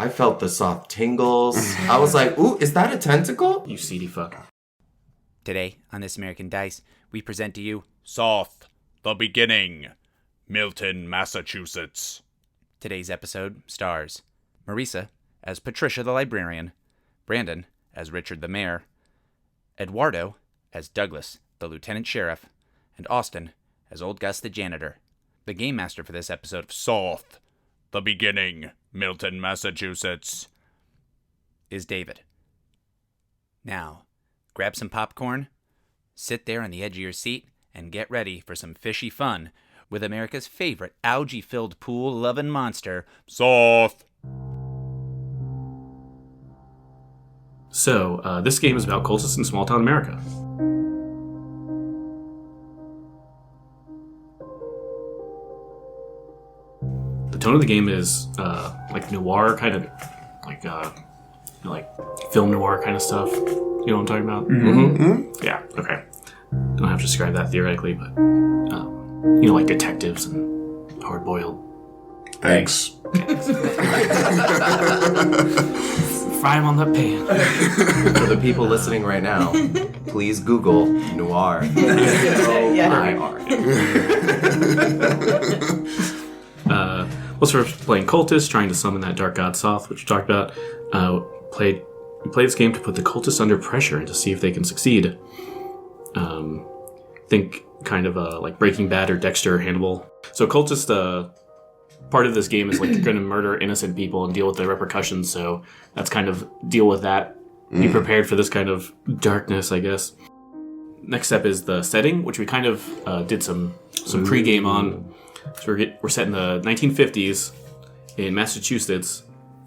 I felt the Soth tingles. I was like, ooh, is that a tentacle? You seedy fuck. Today, on This American Dice, we present to you Soth, the beginning, Milton, Massachusetts. Today's episode stars Marisa as Patricia the Librarian, Brandon as Richard the Mayor, Eduardo as Douglas the Lieutenant Sheriff, and Austin as Old Gus the Janitor. The game master for this episode of Soth, the beginning, Milton, Massachusetts, is David. Now, grab some popcorn, sit there on the edge of your seat, and get ready for some fishy fun with America's favorite algae-filled pool-loving monster, Soth. So, this game is about cultists in small-town America. The tone of the game is like noir, kind of like film noir kind of stuff. You know what I'm talking about? Mm-hmm. Yeah. Okay. Don't have to describe that theoretically, but like detectives and hard-boiled eggs. Fry them on that pan. For the people listening right now, please Google noir. Well, we're playing cultists, trying to summon that dark god Soth, which we talked about. We play this game to put the cultists under pressure and to see if they can succeed. Think kind of like Breaking Bad or Dexter or Hannibal. So cultist, part of this game is like you're going to murder innocent people and deal with the repercussions. So that's kind of deal with that. Be prepared for this kind of darkness, I guess. Next step is the setting, which we kind of did some pre-game on. So we're set in the 1950s in Massachusetts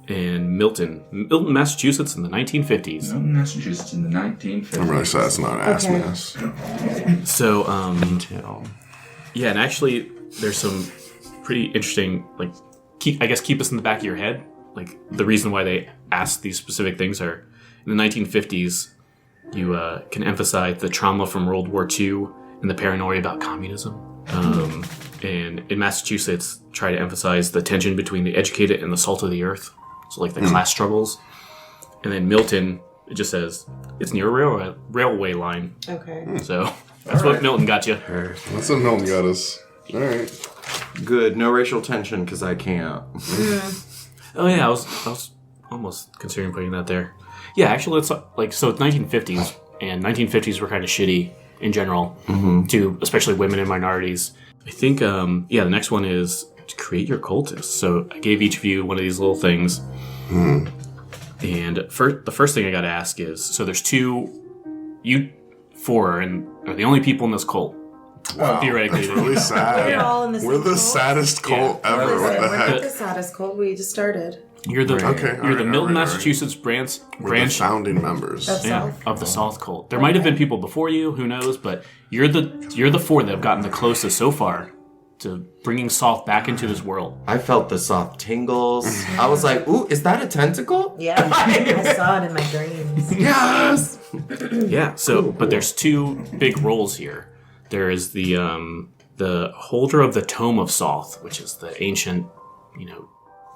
and Milton, Massachusetts in the 1950s. Milton, Massachusetts in the 1950s. I'm really sad it's not ass mess. So, yeah, and actually there's some pretty interesting, like, keep us in the back of your head. Like, the reason why they asked these specific things are, in the 1950s, you can emphasize the trauma from World War II and the paranoia about communism. And in Massachusetts, try to emphasize the tension between the educated and the salt of the earth. So, like, the class struggles. And then Milton, it just says, it's near a railway line. Okay. So, that's what Milton got you. That's what Milton got us. All right. Good. No racial tension, because I can't. Oh, yeah, I was almost considering putting that there. Yeah, actually, it's like, so it's 1950s, and 1950s were kind of shitty in general, to especially women and minorities. I think, the next one is to create your cultists. So I gave each of you one of these little things. And the first thing I got to ask is, so there's you four are the only people in this cult. Wow, theoretically. that's really sad. We're all in the same We're the cult? saddest cult ever. Listen, What the we're not heck? the saddest cult. We just started. You're the Milton, Massachusetts branch We're the founding members. Of Soth. of the Soth cult. There might have been people before you, who knows, but you're the four that have gotten the closest so far to bringing Soth back into this world. I felt the Soth tingles. I was like, ooh, is that a tentacle? Yeah, I saw it in my dreams. Yes! Yeah, so but there's two big roles here. There is the holder of the Tome of Soth, which is the ancient,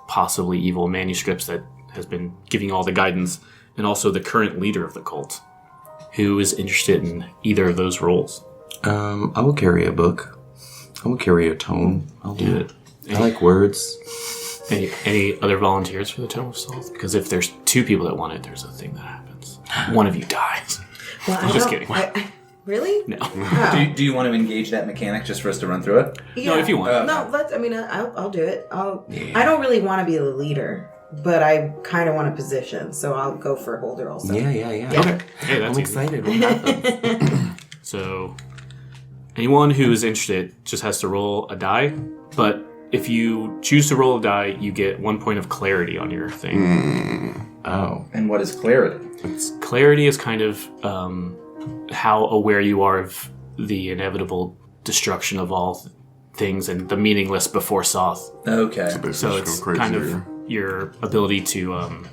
possibly evil manuscripts that has been giving all the guidance, and also the current leader of the cult, who is interested in either of those roles. I will carry a book. I will carry a tome. I'll do it. I like words. Any other volunteers for the Tome of Soth? Because if there's two people that want it, there's a thing that happens. One of you dies. Well, I'm just kidding. Really? No. Oh. Do you want to engage that mechanic just for us to run through it? Yeah. No, if you want. I'll do it. I don't really want to be the leader, but I kind of want a position, so I'll go for a holder also. Yeah. Okay. Hey, that's I'm easy. excited. What happens? So, anyone who is interested just has to roll a die, but if you choose to roll a die, you get 1 point of clarity on your thing. Oh. And what is clarity? Clarity is kind of how aware you are of the inevitable destruction of all things and the meaningless before Soth. Okay. So it's kind of your ability to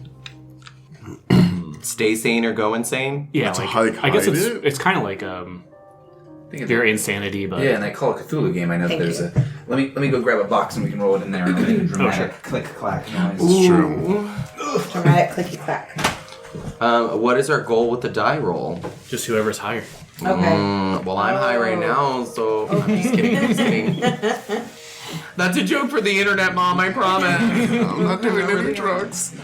Stay sane or go insane? yeah, To like I guess hide it? it's kind of like very insanity, but Yeah, and I call it Cthulhu game. I know that there's a. Let me go grab a box and we can roll it in there and I'll make a dramatic click clack noise. It's true. automatic clicky clack. What is our goal with the die roll? Just whoever's higher. Okay. Well, I'm high right now, so I'm just kidding. I'm just kidding. That's a joke for the internet, Mom. I promise. I'm not doing any drugs.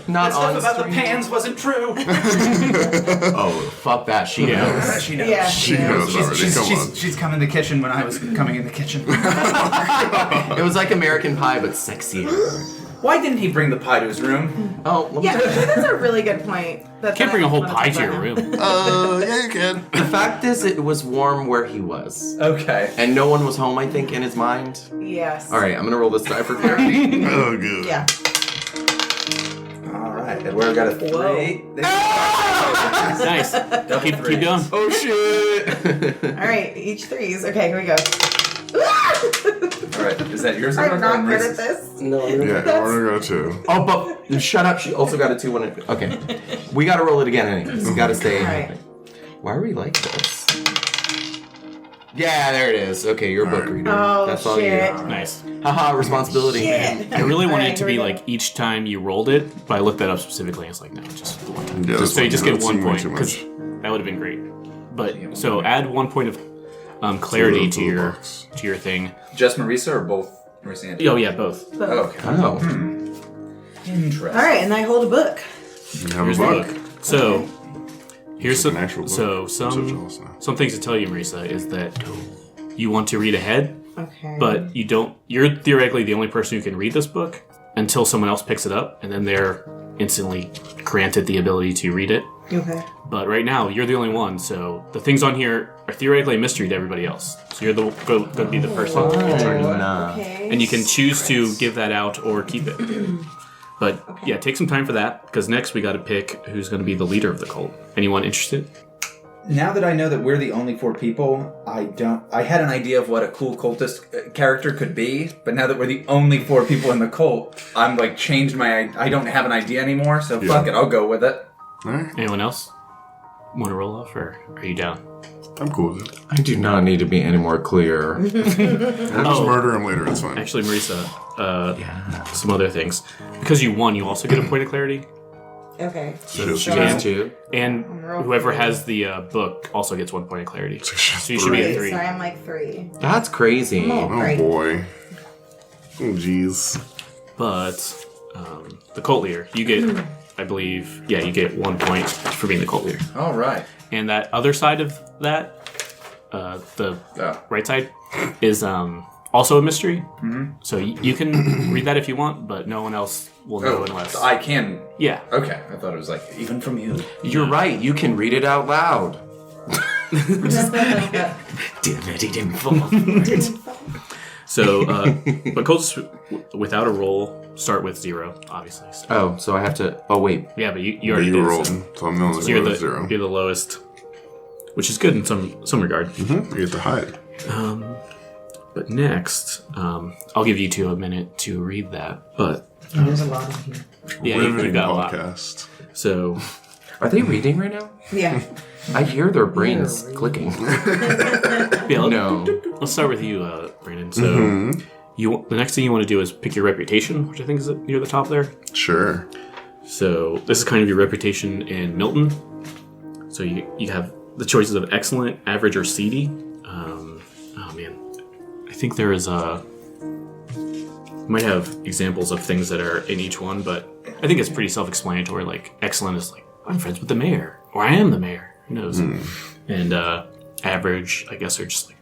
Not on Stuff about the stream. pans wasn't true. Oh, fuck that. She knows. She knows. Yeah. She knows already. Come on. She's come in the kitchen when I was coming in the kitchen. It was like American Pie, but sexier. Why didn't he bring the pie to his room? Oh, let me Yeah, tell you. that's a really good point. Can't bring a whole pie to your room. Yeah, you can. The fact is, it was warm where he was. Okay. And no one was home, I think, in his mind. Yes. All right, I'm going to roll this die for clarity. Oh, good. Yeah. All right. Eduardo got a 3. Nice. Keep going. Oh, shit. All right, each threes. Okay, here we go. All right. Is that yours? I'm not good Marisa's? at this. No, Yeah, Eduardo got a 2. Oh, but shut up. She also got a 2 when it. Okay. We got to roll it again anyways. We got to stay. All right. Why are we like this? Yeah, there it is. Okay, you're a book reader. Oh, That's all shit. you. Nice. Haha, responsibility. Shit. I really wanted Alright, it to here be we go. like each time you rolled it, but I looked that up specifically and it's like, no, just the one time. Yeah, that's So you just fine. get That 1 seemed way point too because much. that would have been great. But so add 1 point of clarity to your box. thing. Just Marisa or both Marisa and Oh yeah, both. Oh, okay. Oh. Interesting. All right, and I hold a book. You have Here's a the book. book. So here's It's some. an actual book. So I'm so some jealous now. some things to tell you, Marisa, is that you want to read ahead, Okay. but you don't. You're theoretically the only person who can read this book until someone else picks it up, and then they're instantly granted the ability to read it. Okay. But right now, you're the only one, so the things on here are theoretically a mystery to everybody else. So you're going to be the person in charge of that. Okay. And you can choose to give that out or keep it. But yeah, take some time for that, because next we got to pick who's going to be the leader of the cult. Anyone interested? Now that I know that we're the only 4 people, I had an idea of what a cool cultist character could be, but now that we're the only 4 people in the cult, I'm like changed I don't have an idea anymore, so fuck it, I'll go with it. All right. Anyone else want to roll off, or are you down? I'm cool with it. I do not need to be any more clear. We'll just murder him later. It's fine. Actually, Marisa, some other things. Because you won, you also get a point of clarity. Okay. So She has 2. And whoever has the book also gets 1 point of clarity. So you should be at 3. So I'm like 3. That's crazy. Oh. Oh Right. boy. Oh jeez. But the cult leader, you get, I believe, you get 1 point for being the cult leader. All right. And that other side of that, the right side, is also a mystery. Mm-hmm. So you can read that if you want, but no one else will know unless... I can. Yeah. Okay, I thought it was like, even from you. You're right. You can read it out loud. Damn it, he didn't fall. So, but cultists without a roll start with 0, obviously. So. Oh, so I have to... Oh, wait. Yeah, but you Yeah, already you did. rolled. So So I'm the only you're one the with 0. you're the lowest, which is good in some regard. You get to hide. But next, I'll give you 2 a minute to read that. But There's a lot in here. yeah, you Riveting got a lot. podcast. So Are they reading right now? Yeah. I hear their brains clicking. yeah, No. let's start with you, Brandon. So the next thing you want to do is pick your reputation, which I think is near the top there. Sure. So this is kind of your reputation in Milton. So you have the choices of excellent, average, or seedy. Oh man, I think there is might have examples of things that are in each one, but I think it's pretty self-explanatory. Like excellent is like I'm friends with the mayor, or I am the mayor. Who knows? And average, I guess, are just like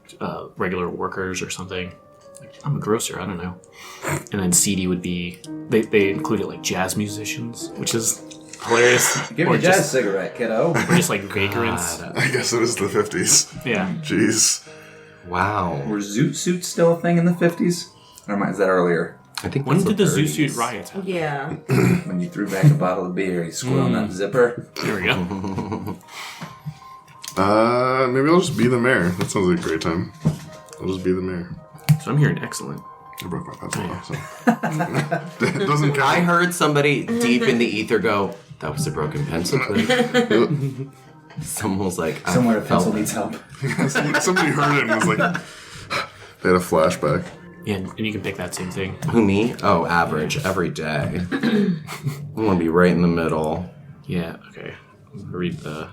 regular workers or something. Like, I'm a grocer. I don't know. And then seedy would be they included like jazz musicians, which is hilarious. Give or me a jazz just, cigarette, kiddo. or just like vagrants. I guess it was the 50s. Yeah. Jeez. Wow. Were zoot suits still a thing in the 50s? Or is that earlier? I think When that's did the Zoot 30s. Suit riots happen? Yeah. When you threw back a bottle of beer, you squeal on that zipper. Here we go. Maybe I'll just be the mayor. That sounds like a great time. I'll just be the mayor. So I'm hearing excellent. I broke my pencil off, so. It doesn't I count. heard somebody deep in the ether go, that was a broken pencil clip. Someone was like, I Somewhere a felt pencil needs help. Somebody heard it and was like, they had a flashback. Yeah, and you can pick that same thing. Who, me? Oh, average. Every day. I want to be right in the middle. Yeah, okay. Read the...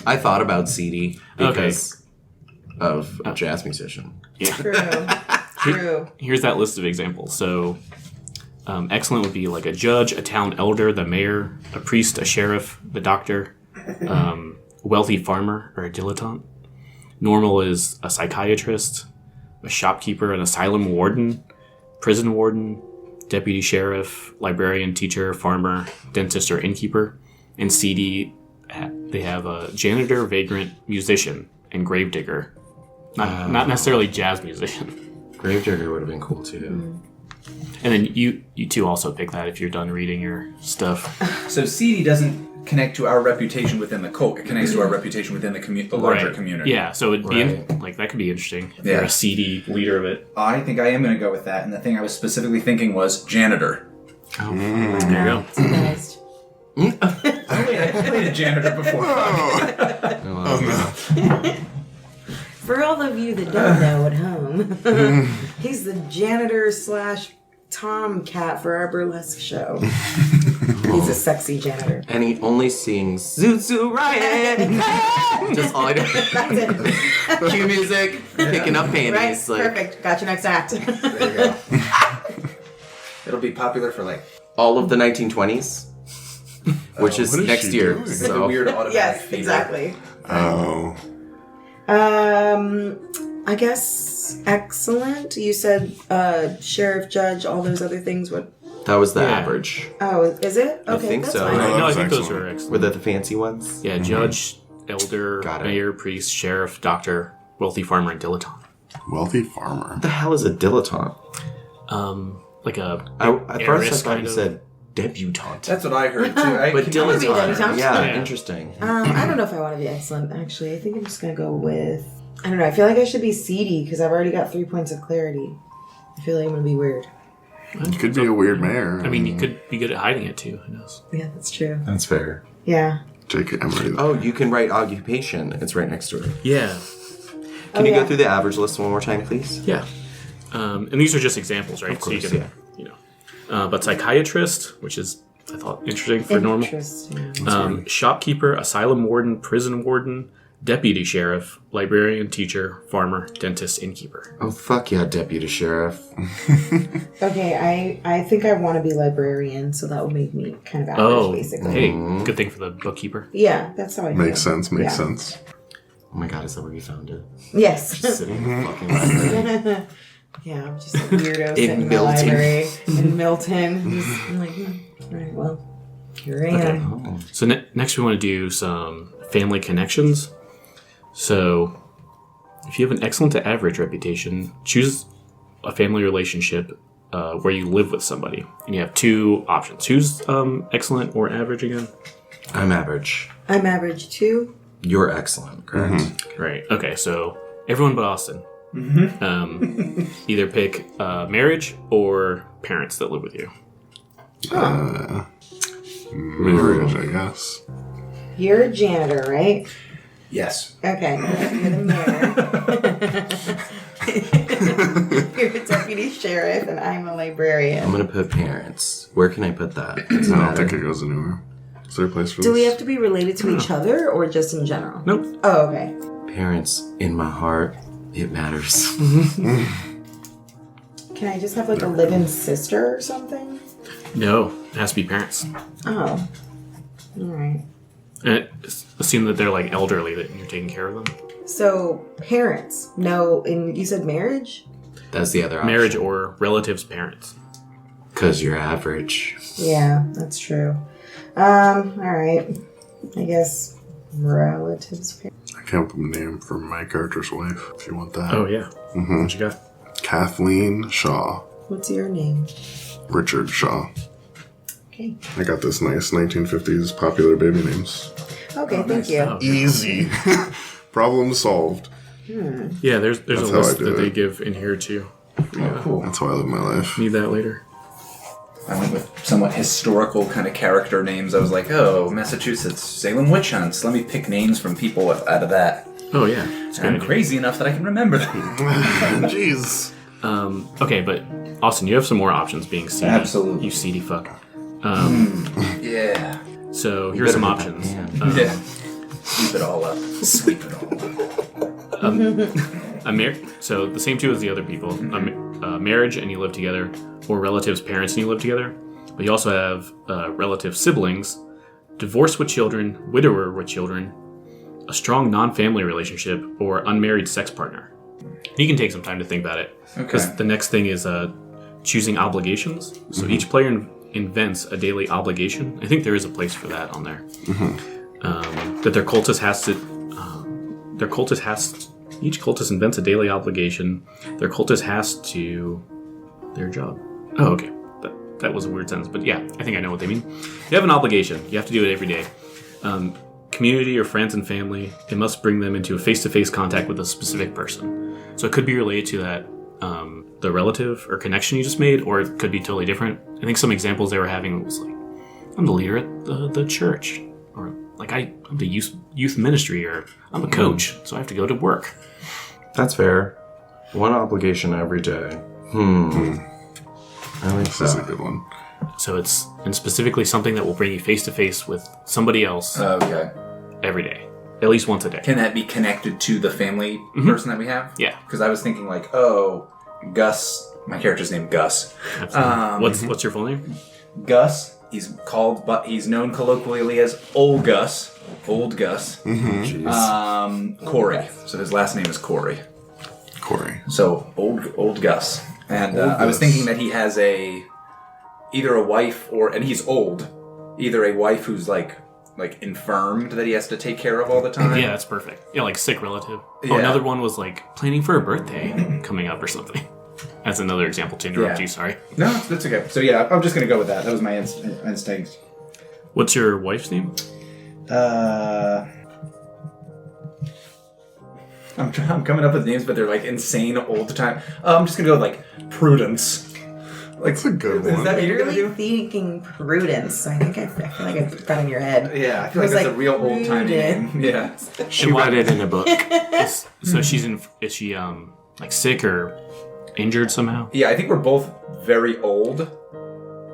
I thought about CD because of a jazz musician. Yeah. True. Here's that list of examples. So, excellent would be like a judge, a town elder, the mayor, a priest, a sheriff, the doctor, wealthy farmer, or a dilettante. Normal is a psychiatrist, a shopkeeper, an asylum warden, prison warden, deputy sheriff, librarian, teacher, farmer, dentist, or innkeeper. And CD, they have a janitor, vagrant, musician, and gravedigger. Not necessarily jazz musician. Gravedigger would have been cool too. And then you two also pick that if you're done reading your stuff. So CD doesn't connect to our reputation within the cult. It connects to our reputation within the larger community. Yeah, so it'd be Right. that could be interesting if Yeah. you're a CD leader of it. I think I am going to go with that. And the thing I was specifically thinking was janitor. There you go. Surprised. I played a janitor before. For all of you that don't know at home, he's the janitor / tomcat for our burlesque show. He's a sexy janitor. And he only sings Zoot Zoot Riot. Just all I do. That's it. Cue music, picking up panties. Right? Perfect. Got your next act. There you go. It'll be popular for like All of the 1920s, which is what is next she year. doing? the So weird automatic Yes, feeder. exactly. Oh. I guess excellent. You said sheriff, judge, all those other things. What? that was the Yeah. average. Oh, is it? I Okay, think that's so. fine. that No, I was think those excellent. are excellent. Were they the fancy ones? Yeah, judge, elder, Got it. mayor, priest, sheriff, doctor, wealthy farmer, and dilettante. Wealthy farmer. What the hell is a dilettante? Like a At first I heiress thought kind you of. said debutante. That's what I heard too. But I wanna be a dilettante. debutante. Yeah, Yeah. interesting. I don't know if I want to be excellent. Actually, I think I'm just gonna go with. I don't know. I feel like I should be seedy because I've already got 3 points of clarity. I feel like I'm gonna be weird. You could be a weird mayor. I mean, you could be good at hiding it too. Who knows? Yeah, that's true. That's fair. Yeah. JK, I'm ready. Oh, you can write occupation. It's right next to it. Yeah, Can you yeah. go through the average list one more time, please? yeah. And these are just examples, right? Of course, so you can, but psychiatrist, which is I thought interesting for normal. Interesting. Shopkeeper, asylum warden, prison warden, deputy sheriff, librarian, teacher, farmer, dentist, innkeeper. Oh, fuck yeah, deputy sheriff. Okay, I think I want to be librarian, so that would make me kind of average, basically. hey, good thing for the bookkeeper. Yeah, that's how I feel. Makes sense. Makes Yeah. sense. Oh my god, is that where you found it? Yes. Just sitting in the fucking library. Yeah, I'm just a weirdo sitting in the Milton. library in Milton. I'm like, all right, well, here I am. Oh. So next we want to do some family connections. So if you have an excellent to average reputation, choose a family relationship where you live with somebody. And you have two options. Who's excellent or average again? I'm average. I'm average too. You're excellent, correct? Right. Okay, so everyone but Austin. Either pick marriage or parents that live with you. Marriage, I guess. You're a janitor, right? Yes. Okay, you're the mayor. You're a deputy sheriff, and I'm a I'm librarian. gonna put parents. Where can I put that? Does it I don't matter? think it goes anywhere. Is there a place for Do this? we have to be related to each other, or just in general? Nope. Oh, okay. Parents in my heart. It matters. Can I just have like a live-in sister or something? No, it has to be parents. Oh, all right. And assume that they're like elderly, that you're taking care of them. So parents, no, and you said marriage? That's the other option. Marriage or relatives' parents. Because you're average. Yeah, that's true. All right. I guess relatives. Parents. I came up with a name for my character's wife, if you want that. Oh yeah. What you got? Kathleen Shaw. What's your name? Richard Shaw. Okay. I got this nice 1950s popular baby names. Okay, thank you. Oh, Easy. Problem solved. yeah, there's That's a how I list do that they it. give in here too. Oh, cool. That's how I live my life. Need that later. I went with somewhat historical kind of character names. I was like, oh, Massachusetts, Salem witch hunts. Let me pick names from people out of that. Oh yeah, it's And I'm good. crazy enough that I can remember them. Jeez. Okay, but Austin, you have some more options being seedy. Absolutely. You seedy fuck. Yeah. So here's some options. Yeah. Sweep it all up. Sweep it all up. So the same two as the other people. Marriage and you live together, or relatives, parents and you live together. But you also have relative siblings, divorce with children, widower with children, a strong non-family relationship, or unmarried sex partner. You can take some time to think about it. Because the next thing is choosing obligations. So each player invents a daily obligation. I think there is a place for that on there. That their cultist has to... Each cultist invents a daily obligation. Their cultist has to... Their job. Oh, okay. That was a weird sentence. But yeah, I think I know what they mean. You have an obligation. You have to do it every day. Community or friends and family, it must bring them into a face-to-face contact with a specific person. So it could be related to that, the relative or connection you just made, or it could be totally different. I think some examples they were having was like, I'm the leader at the church, or like I'm the youth ministry, or I'm a coach, so I have to go to work. That's fair. One obligation every day. I like This is a good one. So it's specifically something that will bring you face-to-face with somebody else Okay. every day, at least once a day. Can that be connected to the family person that we have? Yeah. Because I was thinking like, Gus. My character's named Gus. What's your full name? Gus. He's known colloquially as Old Gus. Old Gus. Corey. So his last name is Corey. Corey. So old Gus. And I was thinking that he has either a wife and he's old. Either a wife who's like infirmed that he has to take care of all the time. Yeah, that's perfect. Yeah, like sick relative. Yeah. Oh, another one was like planning for a birthday coming up or something. That's another example to interrupt you, sorry. No, that's okay. So yeah, I'm just going to go with that. That was my instinct. What's your wife's name? I'm coming up with names, but they're like insane old time. I'm just going to go with like Prudence. Like, That's a good is one. that what you're Really going to do? thinking Prudence. I feel like I put that in your head. Yeah, I feel It like was that's a real old time Prudence. name. Yeah. She read it in a book. So is she like sick or injured somehow? Yeah, I think we're both very old.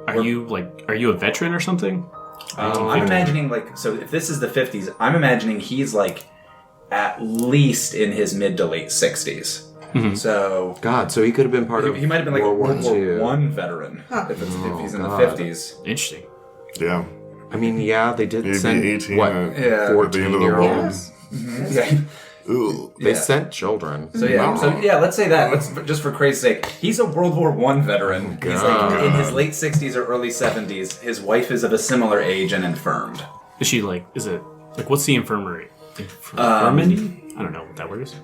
Are you a veteran or something? I'm imagining so if this is the 50s, I'm imagining he's like at least in his mid to late 60s. So God, so he could have been part of he might have been like a World War II. I veteran if he's in the God. 50s. Interesting. Yeah. I mean, yeah, they did He'd be send 18 what at the end of the 14-year-olds. Yeah. Ooh. They sent children. So yeah, let's say that. Let's just for crazy's sake, he's a World War I veteran. He's like in his late 60s or early 70s. His wife is of a similar age and infirmed. Is she what's the infirmary? Infirmity? I don't know what that word is.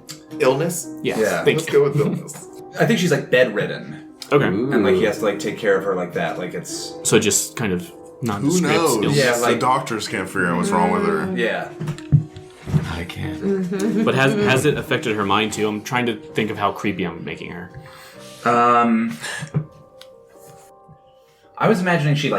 Illness? Yeah. Yeah. Let's go with illness. I think she's like bedridden, Okay. and like he has to like take care of her like that. Like it's So just kind of Who nondescript knows? illness. Yeah, the like- doctors can't figure out what's wrong with her. yeah. I can't. But has it affected her mind too? I'm trying to think of how creepy I'm making her. I was imagining she's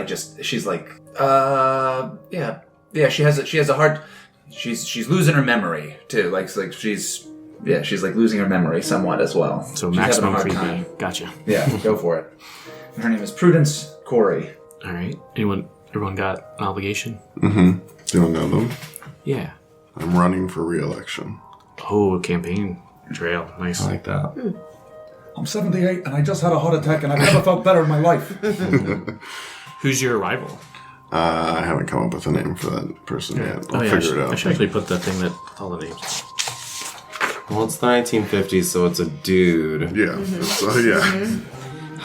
losing her memory too. Like she's losing her memory somewhat as well. So She's maximum having a hard creepy. time. Gotcha. Yeah, go for it. And her name is Prudence Corey. All right. Everyone got an obligation? Do you know them? Yeah. I'm running for re-election. Oh, campaign trail. Nice. I like that. I'm 78 and I just had a heart attack and I've never felt better in my life. Who's your rival? I haven't come up with a name for that person yet. I'll I figure it out. should actually put the thing that all the names. Well, it's the 1950s, so it's a dude. Yeah. So yeah.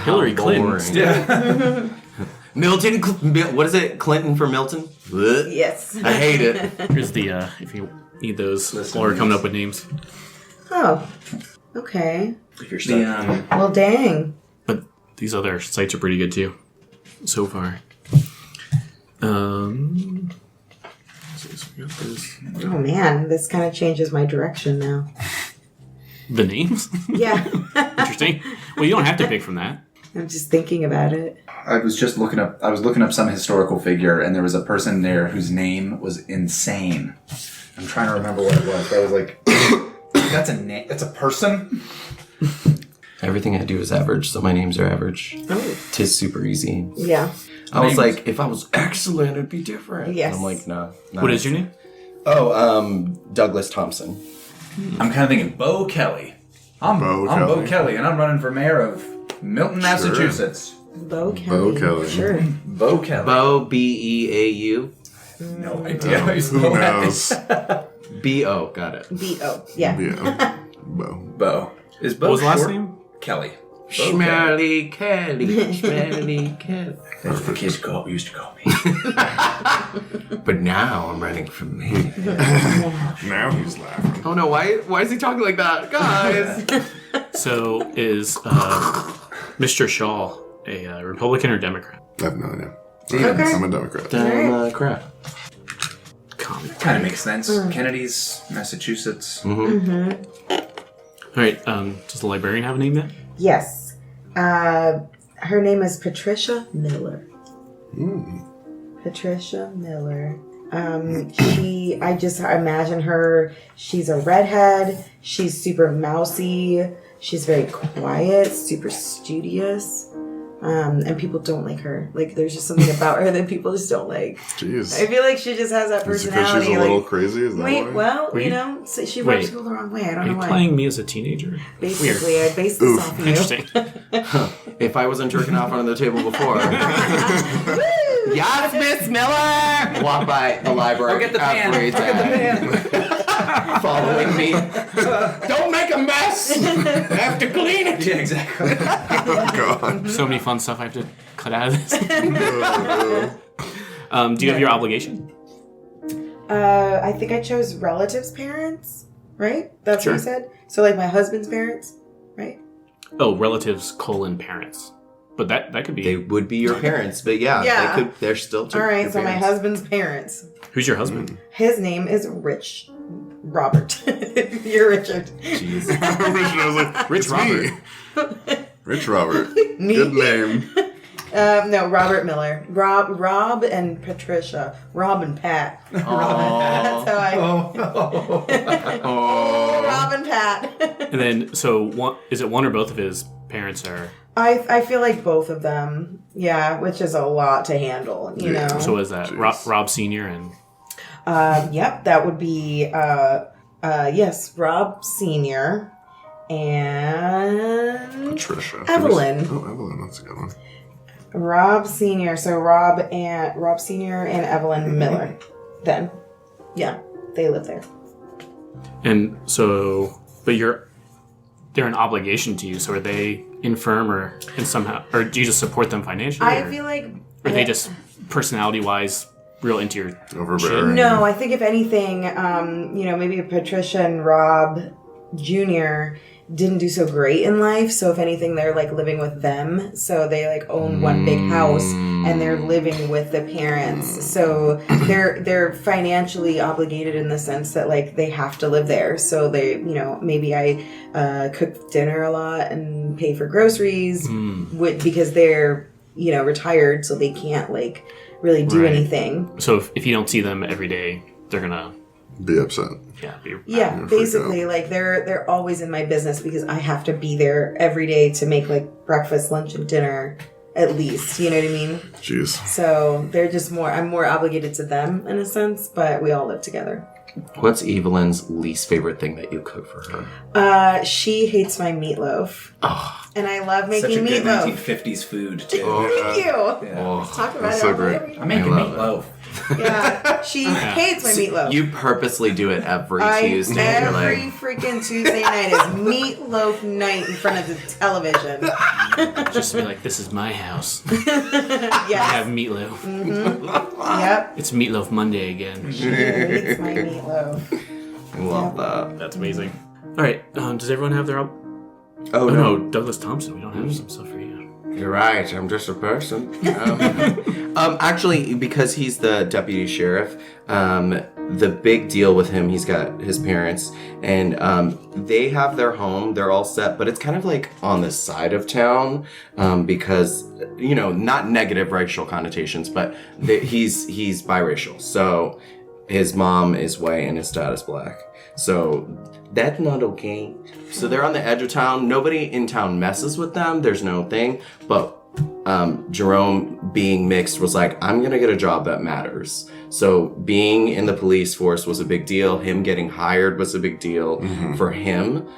Hillary Clinton. boring. Yeah. Milton, what is it? Clinton for Milton? Blech. Yes. I hate it. Here's the if you need those while we're coming up with names. Oh. Okay. The Well, dang. But these other sites are pretty good too, so far. So we got this. Oh man, this kind of changes my direction now. The names? Yeah. Interesting. Well, you don't have to pick from that. I'm just thinking about it. I was looking up some historical figure, and there was a person there whose name was insane. I'm trying to remember what it was. But I was like, that's a name. That's a person. Everything I do is average, so my names are average. Oh. Tis super easy. Yeah. I was like, if I was excellent, it'd be different. Yes. I'm like, no. What is your name? Oh, Douglas Thompson. I'm kind of thinking Bo Kelly. I'm Bo Kelly, and I'm running for mayor of Milton, Massachusetts. Bo Kelly. Bo Kelly. Sure. Bo Kelly. Bo, B-E-A-U. No idea. Who knows? B-O, got it. B-O. Yeah. Yeah. Bo. Bo. Is Bo What was the last short? name? Kelly. Schmelly Kelly. Schmelly Kelly. That's what the kids used to call me. But now I'm running for mayor. Now he's laughing. Oh no, why is he talking like that? Guys! So is Mr. Shaw a Republican or Democrat? I have no idea. Okay. I'm a Democrat. Crap. Kind of makes sense. Kennedy's, Massachusetts. All right. Does the librarian have a name yet? Yes. Her name is Patricia Miller. Patricia Miller. I just imagine her, she's a redhead, she's super mousy, she's very quiet, super studious, and people don't like her. Like, there's just something about her that people just don't like. Jeez. I feel like she just has that Is it personality. because she's a like, little crazy? Is that wait, why? well, Were you you- know, so she rubs wait. people the wrong way. I Are don't you know why. playing me as a teenager? Basically, I based this off of you. Interesting. If I wasn't jerking off under the table before. Yes, Miss Miller! Walk by the library. Get the pan. every Get the time. pan. Following me. Don't make a mess! I have to clean it! Yeah, exactly. Oh, God. So many fun stuff I have to cut out of this. Do you have your obligation? I think I chose relatives' parents, right? That's what you said? So, like, my husband's parents, right? Oh, relatives, parents. But that could be. They would be your parents, but Yeah. they're still All right, your so my parents. husband's parents. Who's your husband? His name is Robert. You're Richard. Jeez. Richard, I was like, Rich it's Robert. me. Rich Robert. Me. Good name. No, Robert Miller. Rob and Patricia. Rob and Pat. That's how I... Oh, Rob and Pat. And then, so is it one or both of his parents are? I feel like both of them. Yeah, which is a lot to handle, you know? So is that Rob Senior and? Yep, that would be, yes, Rob Sr. and Patricia. Evelyn. Oh, Evelyn. That's a good one. Rob Sr. So Rob Sr. and Evelyn Miller. Then, yeah, they live there. And so, but they're an obligation to you. So are they infirm or in somehow, or do you just support them financially? I or feel like... are they just personality-wise real into your Overbearing. No, I think if anything, maybe Patricia and Rob Jr. didn't do so great in life. So if anything, they're like living with them. So they like own one big house and they're living with the parents. So they're financially obligated in the sense that like they have to live there. So they, maybe I cook dinner a lot and pay for groceries because they're, retired. So they can't like really do anything. So if you don't see them every day, they're gonna Be upset. Yeah, basically, like they're always in my business because I have to be there every day to make like breakfast, lunch, and dinner at least. You know what I mean? Jeez. So they're just I'm more obligated to them in a sense, but we all live together. What's Evelyn's least favorite thing that you cook for her? She hates my meatloaf. Oh, And I love making Such a good meatloaf. 1950s food, too. Thank you. Oh, Talk about that's it. so all great. day. I'm making I love meatloaf. Yeah, she hates my meatloaf. you purposely do it every Tuesday. You're Every like, freaking Tuesday night is meatloaf night in front of the television. just to be like, this is my house. I Yes. have meatloaf. Yep. It's Meatloaf Monday again. She hates my meatloaf. I love that. That's amazing. All right, does everyone have their? Oh, no, Douglas Thompson. We don't have some stuff for you. You're right. I'm just a person. Actually, because he's the deputy sheriff, the big deal with him, he's got his parents, and they have their home. They're all set, but it's kind of like on the side of town because not negative racial connotations, but he's biracial. So his mom is white and his dad is black. So that's not okay. So they're on the edge of town. Nobody in town messes with them. There's no thing. But Jerome, being mixed, was like, I'm going to get a job that matters. So being in the police force was a big deal. Him getting hired was a big deal for him.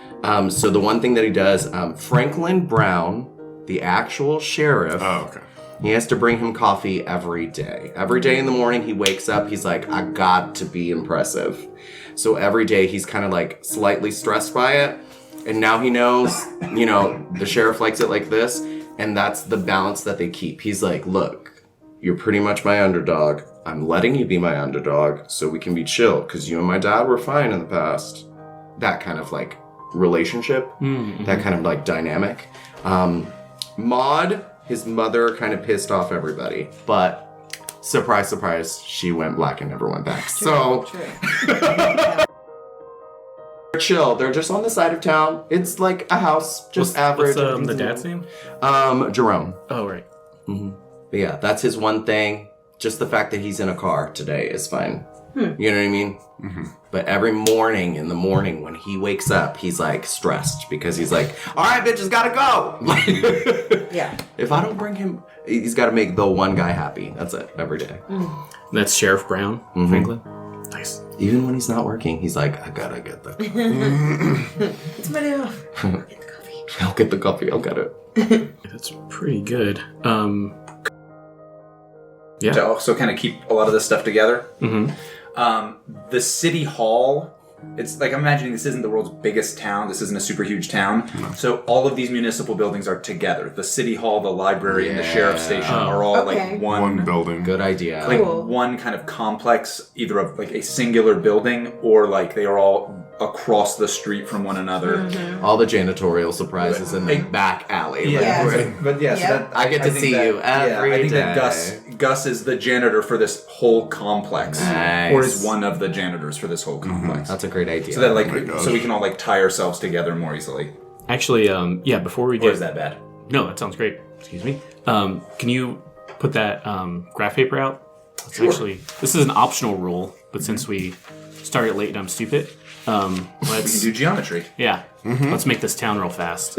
So the one thing that he does, Franklin Brown, the actual sheriff, he has to bring him coffee every day. Every day in the morning he wakes up, he's like, I got to be impressive. So every day he's kind of like slightly stressed by it. And now he knows, the sheriff likes it like this. And that's the balance that they keep. He's like, look, you're pretty much my underdog. I'm letting you be my underdog so we can be chill because you and my dad were fine in the past. That kind of like relationship, that kind of like dynamic. Maud, his mother, kind of pissed off everybody. But surprise, surprise, she went black and never went back. So they're chill. They're just on the side of town. It's like a house, just average. What's the dad's name? Jerome. Oh, right. But yeah, that's his one thing. Just the fact that he's in a car today is fine. You know what I mean? But every morning, in the morning when he wakes up, he's like stressed because he's like, all right, bitches, gotta go. Yeah. If I don't bring him, he's got to make the one guy happy. That's it, every day. That's Sheriff Brown, Franklin. Nice. Even when he's not working, he's like, I gotta get the It's my day off. Get the coffee. I'll get the coffee, I'll get it. That's pretty good. To also kind of keep a lot of this stuff together. The city hall, it's like, I'm imagining this isn't the world's biggest town. This isn't a super huge town. So all of these municipal buildings are together. The city hall, the library, and the sheriff's station are all like one building. Good idea. Like one kind of complex, either of like a singular building or like they are all across the street from one another. All the janitorial surprises in the back alley. Yeah, Like, but yes, I get to see you every I think day. that Gus is the janitor for this whole complex, Nice. or is one of the janitors for this whole complex. That's a great idea. So that like, so we can all like tie ourselves together more easily. Actually, before we Or get... is that bad? No, that sounds great. Excuse me. Can you put that graph paper out? It's actually, this is an optional rule, but since we started late and I'm stupid, We can do geometry. Yeah. Let's make this town real fast.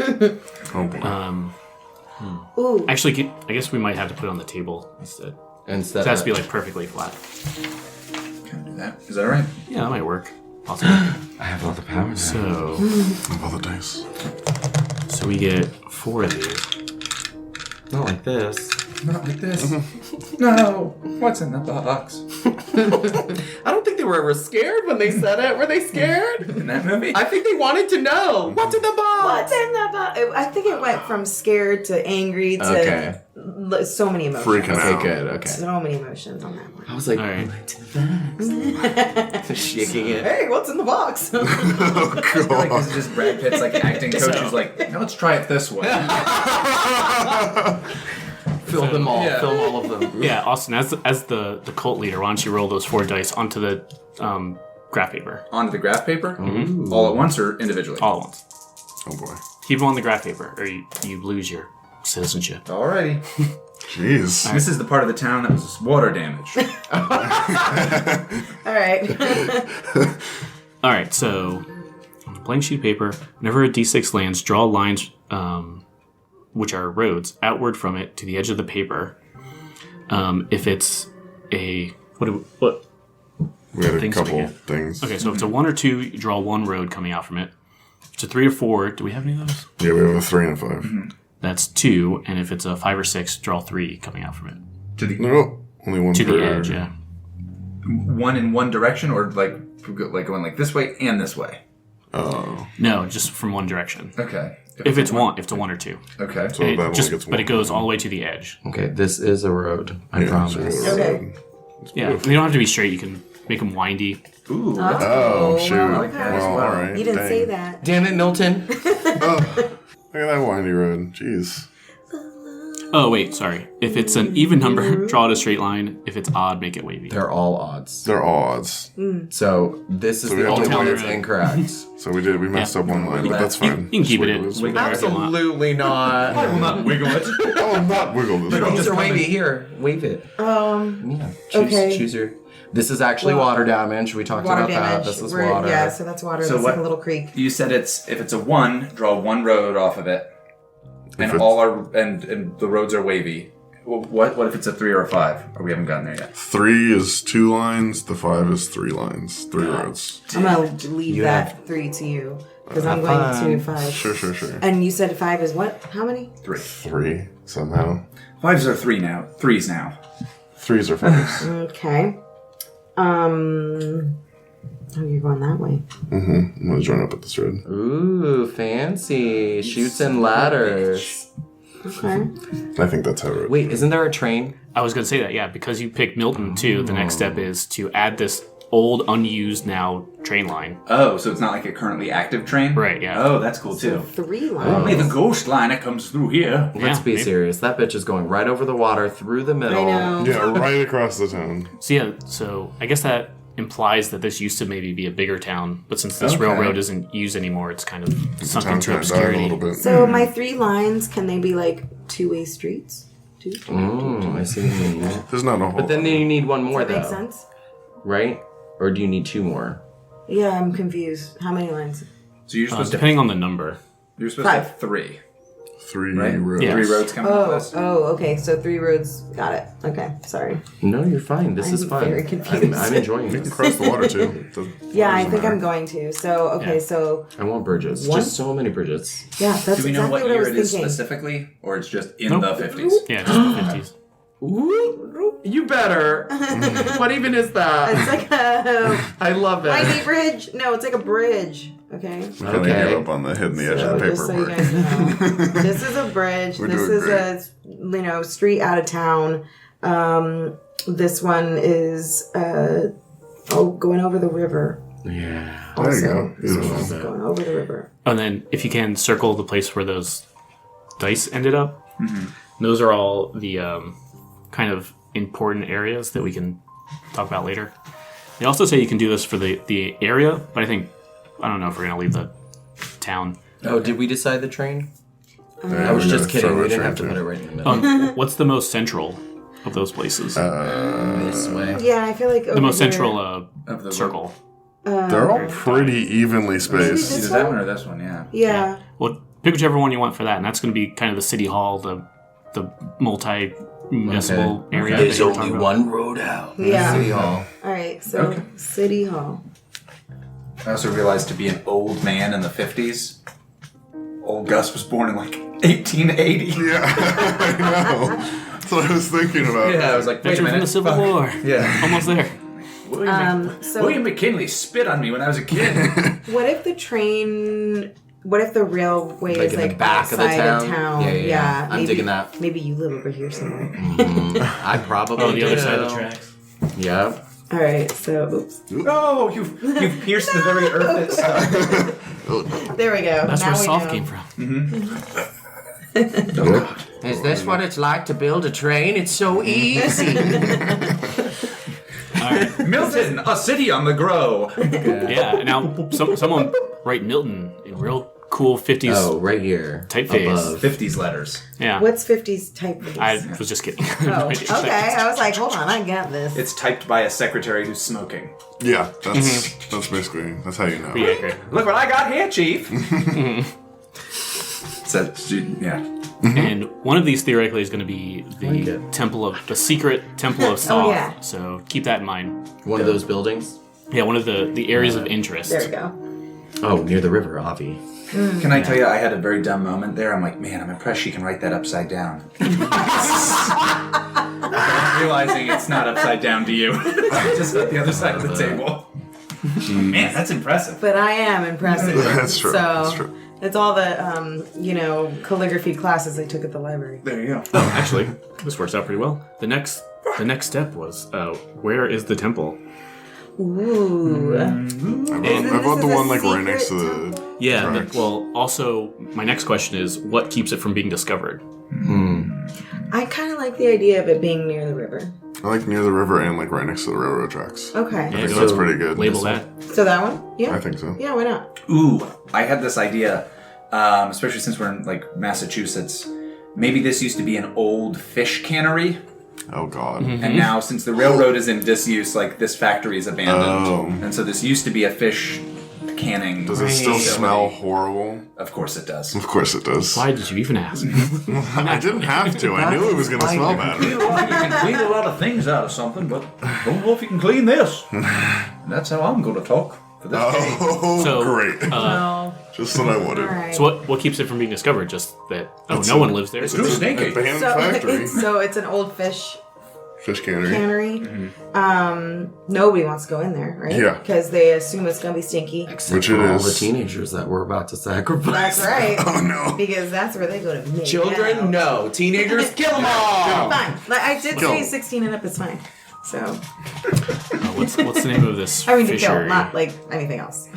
Ooh. Actually, I guess we might have to put it on the table instead. It has to be like perfectly flat. Can I do that? Is that all right? Yeah, that might work. Awesome. I have all the power. So, Of all the dice. so we get 4 of these. Not like this. Not like this. No. What's in the box? I don't think they were ever scared when they said it. Were they scared? In that movie? I think they wanted to know. What's in the box? What's in the box? I think it went from scared to angry to so many emotions. Freaking out. Okay, good. Okay. So many emotions on that one. I was like, All right. what's in the box? Shaking it. Hey, what's in the box? I feel like this is just Brad Pitt's like acting coach who's like, now let's try it this way. Fill them all. Yeah. Film all of them. Yeah, Austin, as the cult leader, why don't you roll those 4 dice onto the graph paper? Onto the graph paper? All at once or individually? All at once. Oh boy. Keep them on the graph paper, or you lose your citizenship. Alrighty. Jeez. This is the part of the town that was water damaged. All right. All right, so on a blank sheet of paper, whenever a d6 lands, draw lines, which are roads, outward from it to the edge of the paper. If it's a what? We had a things couple we get. things. Okay, so if it's a 1 or 2, you draw 1 road coming out from it. If it's a 3 or 4, do we have any of those? Yeah, we have a 3 and a 5. That's 2, and if it's a 5 or 6, draw 3 coming out from it. No, only one To per the edge, yeah. One in one direction or like going like this way and this way? Oh. No, just from one direction. Okay. If it's a 1 or 2. Okay. So It that only just, gets but one. it goes all the way to the edge. Okay, this is a road. I promise. Okay. Yeah, they don't have to be straight. You can make them windy. Ooh. Oh, shoot. okay. Well, all right. You didn't dang. say that. Damn it, Milton. Look at that windy road. Jeez. Oh, wait, sorry. If it's an even number, draw it a straight line. If it's odd, make it wavy. They're all odds. They're all odds. So this is So we the have to only one wait. that's incorrect. So we messed up one line, but that's fine. You can keep it Just in. wiggle Wiggle it. Absolutely not. I will not wiggle it. I will not wiggle this. These just are coming. wavy. Here, wave it. Yeah. Okay. Choose your. This is actually water damage. We talked Water about damage. that. This is We're- water. Yeah, so that's water. So that's what- like a little creek. You said if it's a 1, draw 1 road off of it, and it's- all are and the roads are wavy. Well, what if it's a 3 or a 5? Or we haven't gotten there yet. 3 is 2 lines. The 5 is 3 lines. 3 roads. I'm gonna leave You that 3 to you because I'm going to 5. Sure. And you said 5 is what? How many? 3. 3 somehow. 5s are 3 now. 3s now. 3s are 5s. Okay. Oh, you're going that way. I'm gonna join up with this road. Ooh, fancy. Chutes and ladders. Okay. I think that's how it. Wait, isn't there a train? I was going to say that, yeah, because you picked Milton too. The next step is to add this old, unused now train line. Oh, so it's not like a currently active train? Right, yeah. Oh, that's cool too. 3 Only lines. the ghost liner comes through here. Let's be maybe. serious. That bitch is going right over the water, through the middle. I know. Yeah, right across the town. So yeah, so I guess that implies that this used to maybe be a bigger town, but since this Okay. railroad isn't used anymore, it's kind of sunk Town into kind of died a obscurity. little bit. So my 3 lines, can they be like 2-way streets? Two? I see what you mean. There's not a whole. But then you need one more, Does that though. make sense? Right? Or do you need 2 more? Yeah, I'm confused. How many lines? So you're supposed to Depending on the number. you're supposed to 5. have 3, 3 right? roads. Yeah. 3 roads coming up this. Oh, okay. So 3 roads. Got it. Okay, sorry. No, you're fine. This is I'm fun. very confused. I'm enjoying You can this. cross the water too. Yeah, I think I'm going to. So okay, Yeah. so I want bridges. One? Just so many bridges. yeah, that's Do we know exactly what what I year was it is thinking. specifically? Or it's just in Nope. the 50s? Yeah, just the 50s. Ooh, you better. What even is that? It's like a I love it. windy bridge. No, it's like a bridge. Okay. I kind of Okay. gave up on the hitting the edge So of the just so you paper guys part. know, this is a bridge. We're This doing is a street out of town. This one is going over the river. Yeah. There you go. This Beautiful. one's going over the river. And then if you can circle the place where those dice ended up, those are all the kind of important areas that we can talk about later. They also say you can do this for the area, but I don't know if we're going to leave the town. Oh, did we decide the train? I Yeah, was we're just gonna kidding. throw We a didn't train have to too. put it right in the middle. What's the most central of those places? This way. Yeah, I feel like the most central Of the circle. They're all pretty evenly spaced. This Either that one? one or this one, yeah. Yeah. Well, pick whichever one you want for that, and that's going to be kind of the city hall, the multi-municipal area. that There's you were only talking about. one road out. Yeah. City Hall. All right. So Okay. City Hall. I also realized to be an old man in the 50s, Old Gus was born in like 1880. Yeah, I know. That's what I was thinking about. Yeah, I was like, wait a Veteran from minute. the Civil War. Yeah. Almost there. So William McKinley spit on me when I was a kid. what if the train? What if the railway Like is in the like back of the outside town? Yeah. I'm maybe, digging that. Maybe you live over here somewhere. I probably Oh, the other do. side of the tracks. Yep. All right. So oops. Oh, you've pierced the very earth itself. There we go. That's now where we Soth know. came from. Is this what it's like to build a train? It's so easy. Milton, a city on the grow. Yeah, now someone write Milton in real cool 50s. Oh, right here. Typeface. Above. 50s letters. Yeah. What's 50s typeface? I was just kidding. Oh, okay. I was like, hold on, I got this. It's typed by a secretary who's smoking. Yeah, that's basically that's how you know. Yeah, great. Look what I got here, Chief. So, yeah. And one of these theoretically is going to be the it. secret temple of Soth. yeah. So keep that in mind. One of those buildings? Yeah, one of the areas of interest. There we go. Oh, near the river, Avi. Can I tell you, I had a very dumb moment there. I'm like, man, I'm impressed she can write that upside down. I'm realizing it's not upside down to you. Just at the other side of the table. Man, that's impressive. But I am impressive. That's true. So That's true. it's all the calligraphy classes I took at the library. There you go. Oh, actually, this works out pretty well. The next step was where is the temple? Ooh. I bought the this is one a like right secret next to the. Yeah. tracks. Well, also my next question is what keeps it from being discovered? I kind of like the idea of it being near the river. I like near the river and like right next to the railroad tracks. Okay. I think that's pretty good. Label that. So that one? Yeah. I think so. Yeah, why not? Ooh, I had this idea, especially since we're in like Massachusetts. Maybe this used to be an old fish cannery. Oh God. And now, since the railroad is in disuse, like this factory is abandoned, Oh. and so this used to be a fish canning. Does it still facility. smell horrible? Of course it does. Of course it does. Why did you even ask? I didn't have to. I knew it was going to smell bad. You can clean a lot of things out of something, but don't know if you can clean this. And that's how I'm going to talk for this game. Oh, So, great. No. Just what I wanted. All right. So what keeps it from being discovered? Just that no one lives there. It's too stinky. Abandoned So, factory. so it's an old fish Fish cannery. cannery. Nobody wants to go in there, right? Yeah. Because they assume it's going to be stinky. Except Which for it all is. the teenagers that we're about to sacrifice. That's right. Oh no. Because that's where they go to make Children, out. no. Teenagers, kill them all. Fine. Like, I did Kill. say 16 and up is fine. So, What's the name of this I mean to kill, fishery? not like anything else.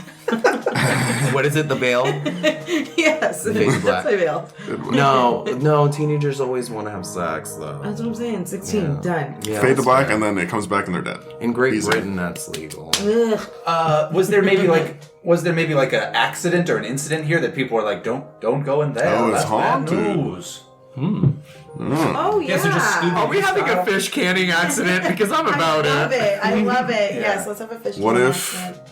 What is it? The veil? Yes. Big black. That's my veil. No. Teenagers always want to have sex, though. That's what I'm saying. 16. Done. Yeah, Fade to that's black, fair. and then it comes back and they're dead. In Great Easy. Britain, that's legal. Ugh. Was there maybe like an accident or an incident here that people were like, don't go in there. Oh, it's That's bad haunted. news. Oh, yeah. Guess they're just scooping Are we having a style. fish canning accident? Because I'm about I love it. I love it. Yeah. Yes, let's have a fish. What tank if- accident.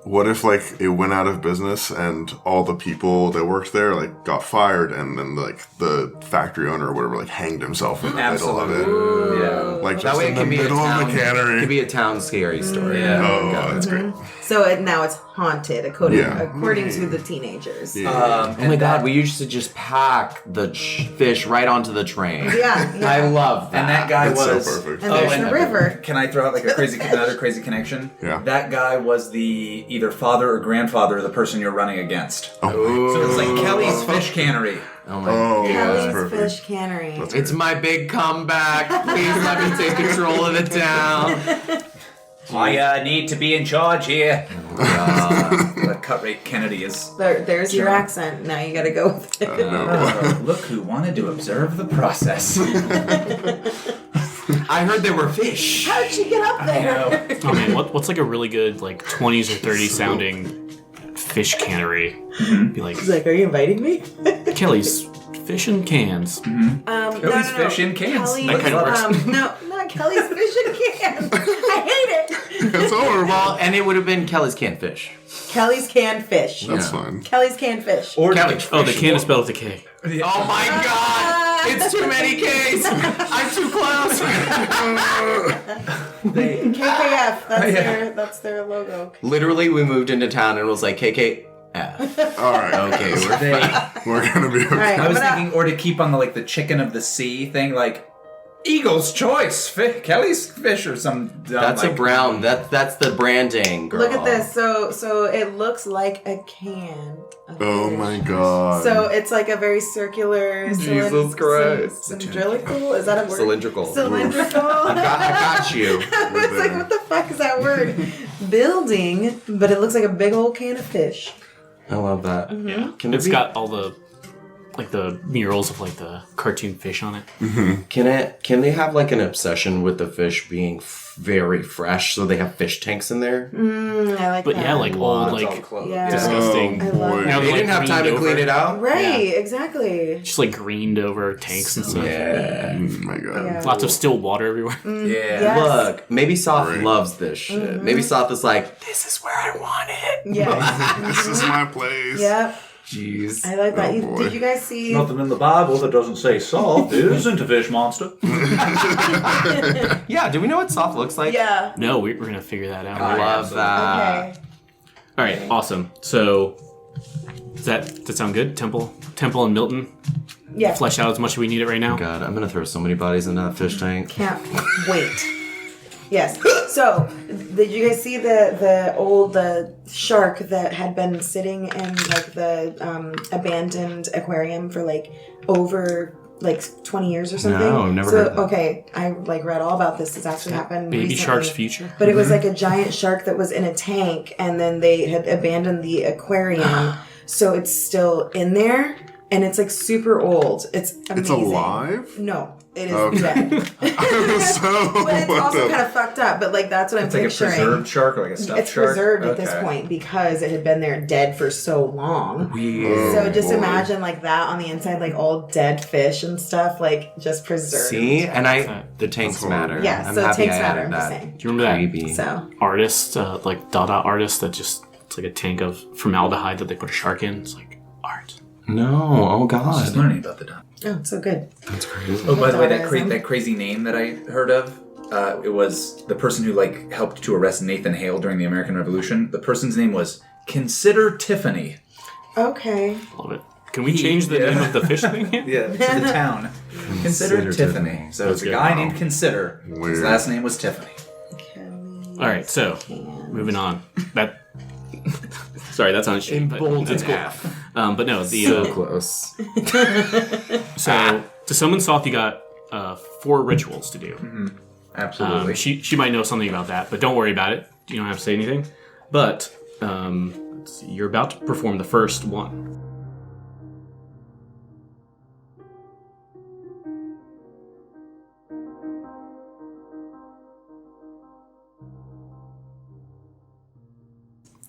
What if like it went out of business and all the people that worked there like got fired, and then like the factory owner or whatever like hanged himself in the middle of it? Yeah. Like That just way in it the can be a middle town. of the cannery. It could be a town scary story. Yeah. Oh, that's great. So now it's haunted, according Yeah. to the teenagers. Yeah. Oh my god, we used to just pack the fish right onto the train. Yeah. I love that. And that guy That's was. so perfect. And there's and- the river. Can I throw out like another crazy connection? Yeah. That guy was the either father or grandfather of the person you're running against. Oh, So it's like Kelly's Fish Cannery. Oh my oh that's Kelly's perfect. Fish Cannery. It's my big comeback. Please let me take control of the town. I need to be in charge here. God. What Cut Rate Kennedy is. There's your accent. Now you got to go with it. Look who wanted to observe the process. I heard there were fish. How'd she get up there? Oh man, what's like a really good like 20s or 30s sounding fish cannery? Be like He's like, are you inviting me? Kelly's fish in cans. Kelly's Fish in Cans. Kelly's, That kinda works. no, not Kelly's Fish in Cans. I hate it. It's horrible. Well, and it would have been Kelly's canned fish. Kelly's canned fish. That's fine. Kelly's canned fish. Or Kelly. Oh, the can is spelled with a K. Oh my god! It's too many K's! I'm too close! KKF. That's their logo. Literally, we moved into town and it was like KKF. All right. Okay, we're We're gonna be okay. All right, I was I'm gonna- thinking, or to keep on the chicken of the sea thing, like Eagle's Choice, Kelly's Fish, or some. Dumb, That's a brown. That's the branding, girl. Look at this. So it looks like a can. Of Oh fish. my god. So it's like a very circular. Jesus Christ. Cylindrical? Is that a word? Cylindrical. Cylindrical. I got you. I was like, what the fuck is that word? Building, but it looks like a big old can of fish. I love that. Mm-hmm. Can It's it be, got all the like the murals of like the cartoon fish on it. Can they have like an obsession with the fish being very fresh, so they have fish tanks in there? I like But that. yeah, like Wow, old it's like Yeah. disgusting. I love boy. Now They they're, didn't like, have time to greened clean over. it out. Right, exactly. Just like greened over tanks and stuff. Yeah. Oh my god. Yeah. Lots of still water everywhere. Yeah. Yes. Look, maybe Soth Right. loves this shit. Maybe Soth is like, this is where I want it. Yes. This is my place. Yep. Jeez. I like that. Oh, boy. Did you guys see? Nothing in the Bible that doesn't say Soth isn't a fish monster. Yeah, do we know what Soth looks like? Yeah. No, we're gonna figure that out. I love that. Okay. All right, awesome. So, does that sound good? Temple and Milton Yeah. flesh out as much as we need it right now. God, I'm gonna throw so many bodies into that fish tank. Can't wait. Yes. So, did you guys see the old shark that had been sitting in like the abandoned aquarium for like over like 20 years or something? No, I've never so, heard that. Okay, I like read all about this. It's actually happened Baby recently. shark's future. But it was like a giant shark that was in a tank, and then they had abandoned the aquarium, so it's still in there, and it's like super old. It's amazing. It's alive? No, It is dead. So But it's also kind of fucked up. But like that's what It's I'm like a picturing. preserved shark or like a stuffed It's shark? preserved at this Okay. point because it had been there dead for so long. Weird. So just boy. imagine like that on the inside, like all dead fish and stuff, like just preserved. See, and the tanks matter. Yeah, I'm so happy tanks I matter, added I'm just that. saying. Do you remember that Creepy. So artist, like Dada artist, that just it's like a tank of formaldehyde that they put a shark in? It's like art. No, oh god, Just learning about the dog. oh, so good. that's crazy. Oh, by the way, Dadaism. that crazy name that I heard of, it was the person who like helped to arrest Nathan Hale during the American Revolution. The person's name was Consider Tiffany. Okay. Love it. Can we change the name of the fish thing? Yeah, to the town. Consider Tiffany. So That's it's a good. guy Wow. named Consider. His Weird. last name was Tiffany. All right, so moving on. That sorry, that's on a sheet. But it's cool. But no, the So close. so to summon Soth, you got 4 rituals to do. Absolutely. She might know something about that, but don't worry about it. You don't have to say anything. But let's see, you're about to perform the first one.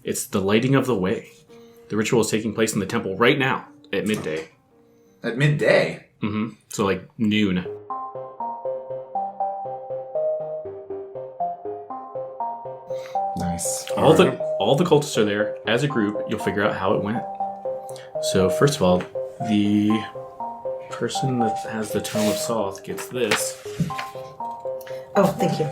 It's the lighting of the way. The ritual is taking place in the temple right now at midday. At midday. So like noon. Nice. All the cultists are there as a group. You'll figure out how it went. So first of all, the person that has the Tome of Soth gets this. Oh, thank you.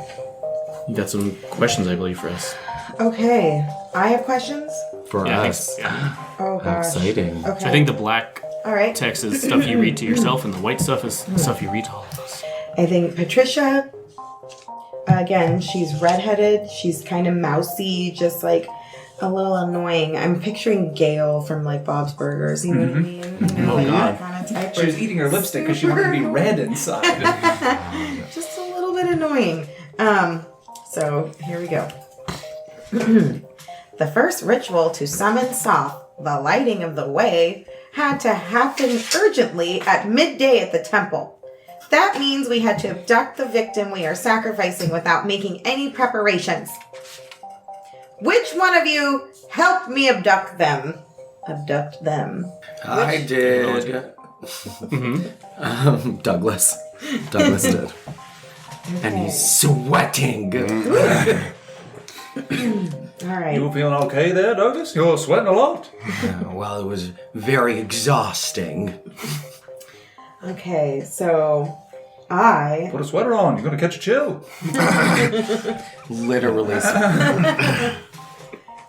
You got some questions, I believe, for us. Okay. I have questions. For Yeah, I think us. so, yeah. Oh How gosh. exciting. Okay. So I think the black All right. text is stuff you read to yourself, and the white stuff is stuff you read to all of us. I think Patricia, again, she's redheaded. She's kind of mousy, just like a little annoying. I'm picturing Gail from like Bob's Burgers. You know what I mean? You know, like that kind of type. She was eating her lipstick because she wanted to be red inside. Just a little bit annoying. So here we go. The first ritual to summon Soth, the lighting of the way, had to happen urgently at midday at the temple. That means we had to abduct the victim we are sacrificing without making any preparations. Which one of you helped me abduct them? Abduct them. I did. Douglas. Douglas did. And he's sweating. All right. You feeling okay there, Douglas? You're sweating a lot. Well, it was very exhausting. Okay, so I... Put a sweater on. You're going to catch a chill. Literally.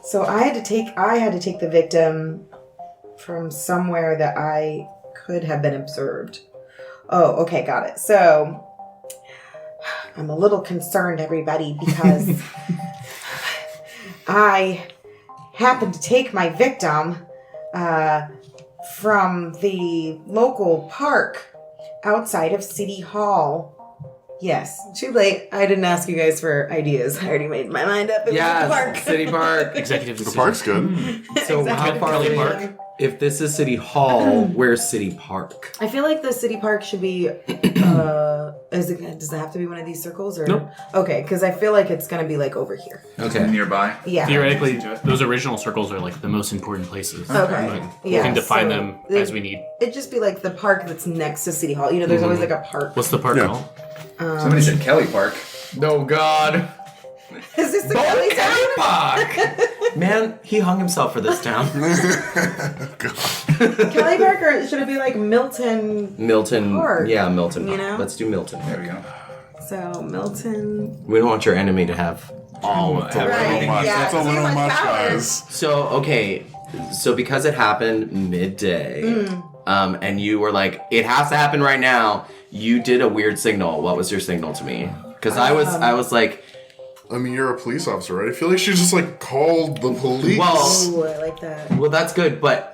So I had to take the victim from somewhere that I could have been observed. Oh, okay, got it. So I'm a little concerned, everybody, because I happened to take my victim from the local park outside of City Hall. Yes, too late. I didn't ask you guys for ideas. I already made my mind up. It was the park. City Park. Executive The decision. park's good. So how far Kelly away? Park? If this is City Hall, where's City Park? I feel like the city park should be. Does it have to be one of these circles or? Nope. Okay, because I feel like it's gonna be like over here. Okay. Nearby. Yeah. Theoretically, those original circles are like the most important places. Okay. But we Yeah, can define so them they- as we need. It'd just be like the park that's next to City Hall. You know, there's always like a park. What's the park Yeah. called? Somebody said Kelly Park. No God. Is this the Kelly town? Park. Man, he hung himself for this town. Kelly Park, or should it be like Milton? Milton. Park, Yeah, Milton. you know? Let's do Milton. There we go. So Milton. We don't want your enemy to have all of It's a it. little Right, much. yeah, It's a too little much much, power. guys. So, okay. So because it happened midday, and you were like, it has to happen right now, you did a weird signal. What was your signal to me? Because I was like, I mean, you're a police officer, right? I feel like she just like called the police. Well- Ooh, I like that. well, that's good, but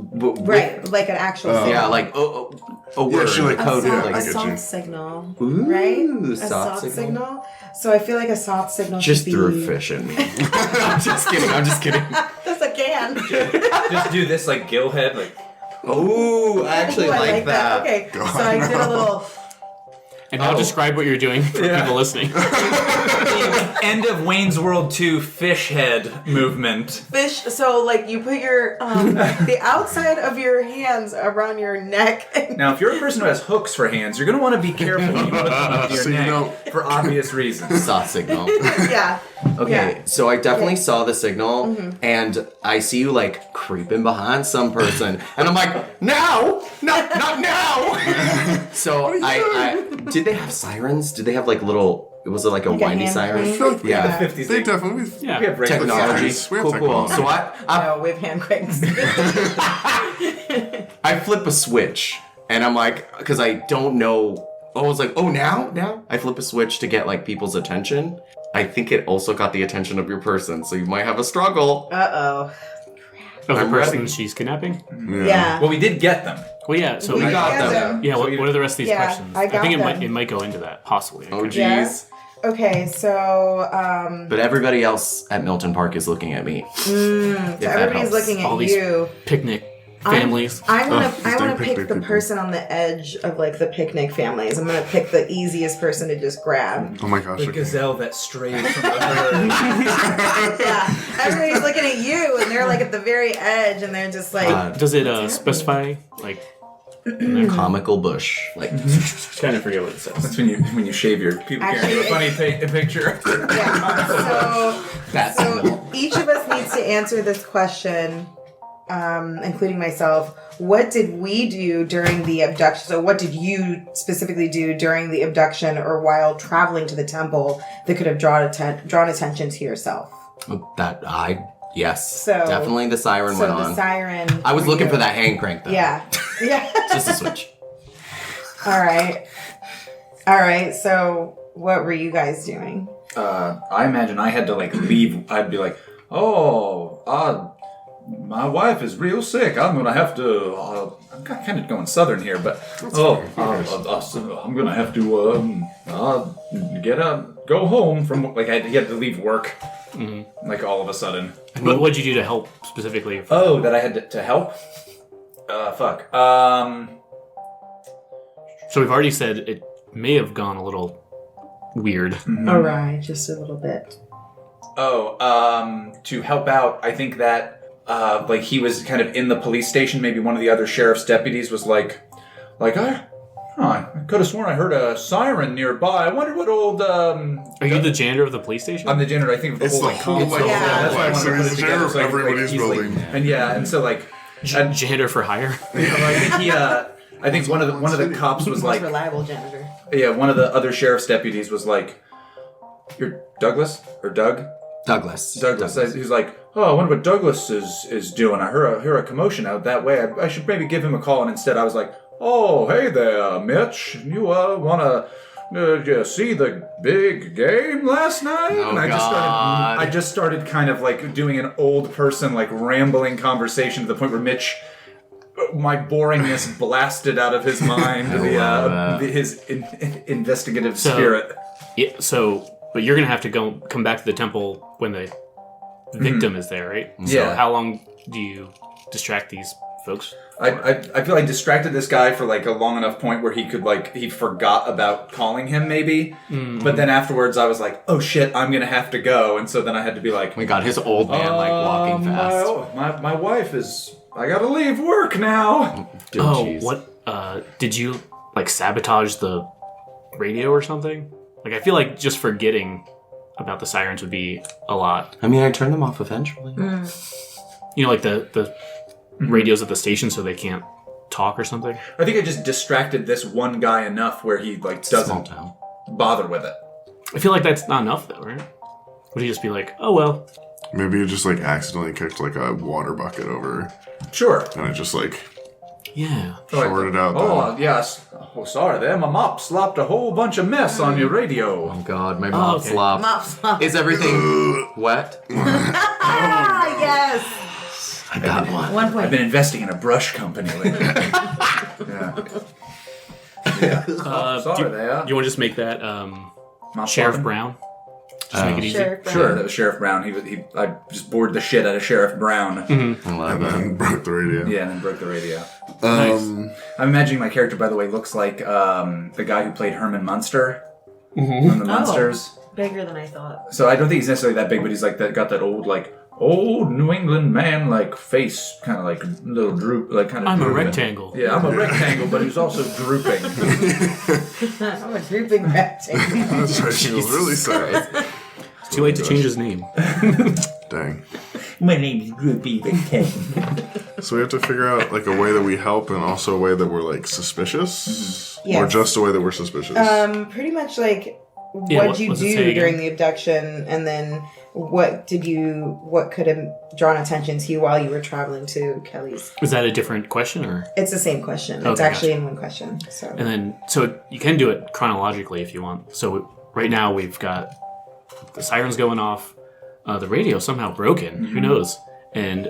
Right, like an actual. signal. yeah, like a word, she, like, A code, yeah, soft, I a get you. soft signal, Ooh, right? A soft soft signal. signal. So I feel like a soft signal Just should threw be. a fish at me. I'm just kidding. I'm just kidding. Yes, I can. Just do this like gill head, like Ooh, I actually Ooh, I like that. Okay, so I did a little. And now describe what you're doing for people listening. The end of Wayne's World 2 fish head movement. Fish, so like you put your the outside of your hands around your neck. Now, if you're a person who has hooks for hands, you're going to want to be careful when you put them into your So you neck don't- for obvious reasons. Soth signal. Yeah. Okay, so I definitely Yeah. saw the signal, and I see you like creeping behind some person, and I'm like, no, not now. So I did they have sirens? Did they have like little? Was it like a Like a windy hand siren? crank? Yeah. The 50s. They definitely. Yeah. We have regular Technology. sirens. We have Cool. technology. So I No, with hand cranks. I flip a switch, and I'm like, because I don't know. I was like, oh, now? I flip a switch to get like people's attention. I think it also got the attention of your person, so you might have a struggle. Uh-oh. Oh, the I'm person ready. she's kidnapping? Yeah. Well, we did get them. Well, yeah, so We got got them. yeah, what are the rest of these Yeah, questions? I got think them. it might go into that, possibly. Oh, jeez. Yeah. Okay, so But everybody else at Milton Park is looking at me. so everybody's looking All at these you. Picnic families. I want to they're pick picnic the people. person on the edge of like the picnic families. I'm gonna pick the easiest person to just grab. Oh my gosh. The okay. gazelle that strayed from the herd. Yeah, everybody's looking at you, and they're like at the very edge, and they're just like, Does it specify, like, Comical bush. Like, kind of forget what it says. That's when you shave your people can't Actually, do a funny picture. yeah. that's So each of us needs to answer this question, including myself. What did we do during the abduction? So what did you specifically do during the abduction or while traveling to the temple that could have drawn attention to yourself? Yes. So- definitely the siren went So the on. siren. I was looking for that hand crank though. Yeah. Yeah. Just a switch. All right. So what were you guys doing? I imagine I had to like leave. I'd be like, my wife is real sick. I'm gonna have to. I'm kind of going southern here, but I'm gonna have to go home from like I had to leave work. Like all of a sudden. And what'd you do to help specifically? Oh, that I had to help? Fuck. So we've already said it may have gone a little weird. All right, just a little bit. To help out, I think that, like, he was kind of in the police station. Maybe one of the other sheriff's deputies was like, I could have sworn I heard a siren nearby. I wonder what old, Are you the janitor of the police station? I'm the janitor, I think, of the It's whole, the like, whole, like, Yeah. whole that's why I complex. wanted to So put he's it the together. sheriff So I of could, like, everybody's easily- building. And yeah, and so, like, Janitor for hire? I think he, I think one of the cops was Most like, reliable janitor. yeah, one of the other sheriff's deputies was like, "You're Douglas or Doug?" Douglas. He's like, "Oh, I wonder what Douglas is doing. I hear a commotion out that way. I should maybe give him a call." And instead, I was like, "Oh, hey there, Mitch. You want to see the big game last night?" Oh, and I just started kind of like doing an old person like rambling conversation to the point where Mitch. My boringness blasted out of his mind his investigative spirit. Yeah, but you're gonna have to come back to the temple when the victim is there, right? So Yeah. how long do you distract these folks? I feel I distracted this guy for like a long enough point where he forgot about calling him maybe. But then afterwards I was like, oh shit, I'm gonna have to go, and so then I had to be like, We got his old man like walking fast. My wife is. I gotta leave work now. Jeez. What did you like sabotage the radio or something? Like I feel like just forgetting about the sirens would be a lot. I mean, I turned them off eventually. You know, like the radios at the station so they can't talk or something. I think I just distracted this one guy enough where he like Small doesn't town. bother with it. I feel like that's not enough though, right? Would he just be like, oh well? Maybe you just like accidentally kicked like a water bucket over, Sure. and it just like Yeah. shorted out. Oh yes. Oh sorry there. My mop slopped a whole bunch of mess on your radio. Oh god, my mop okay. slop. Mop slop. Is everything wet? Ah, yes. I got one. 1 I've point. been investing in a brush company lately. Yeah. Do Sorry there. you want to just make that Mop Sheriff slopping? Brown? Just make it easy. Sheriff Brown. Sure, that was Sheriff Brown. I just bored the shit out of Sheriff Brown. And then broke the radio. Yeah, and then broke the radio. Nice. I'm imagining my character, by the way, looks like the guy who played Herman Munster from the Munsters. Bigger than I thought. So I don't think he's necessarily that big, but he's like that. Got that old New England man face, kind of like little droop, like kind of. I'm drooping. a rectangle. Yeah, I'm a rectangle, but he's also drooping. I'm a drooping rectangle. That's right. He was really sad. It's too late to change his name. Dang. My name is Droopy Rectangle. So we have to figure out like a way that we help and also a way that we're like suspicious, or Yes. just a way that we're suspicious. Pretty much like Yeah, what'd you what's it say do again? during the abduction, and then what could have drawn attention to you while you were traveling to Kelly's? Is that a different question or? It's the same question. It's Okay, actually gotcha. in one question. So And then, so you can do it chronologically if you want. So right now we've got the sirens going off, the radio somehow broken. Who knows? And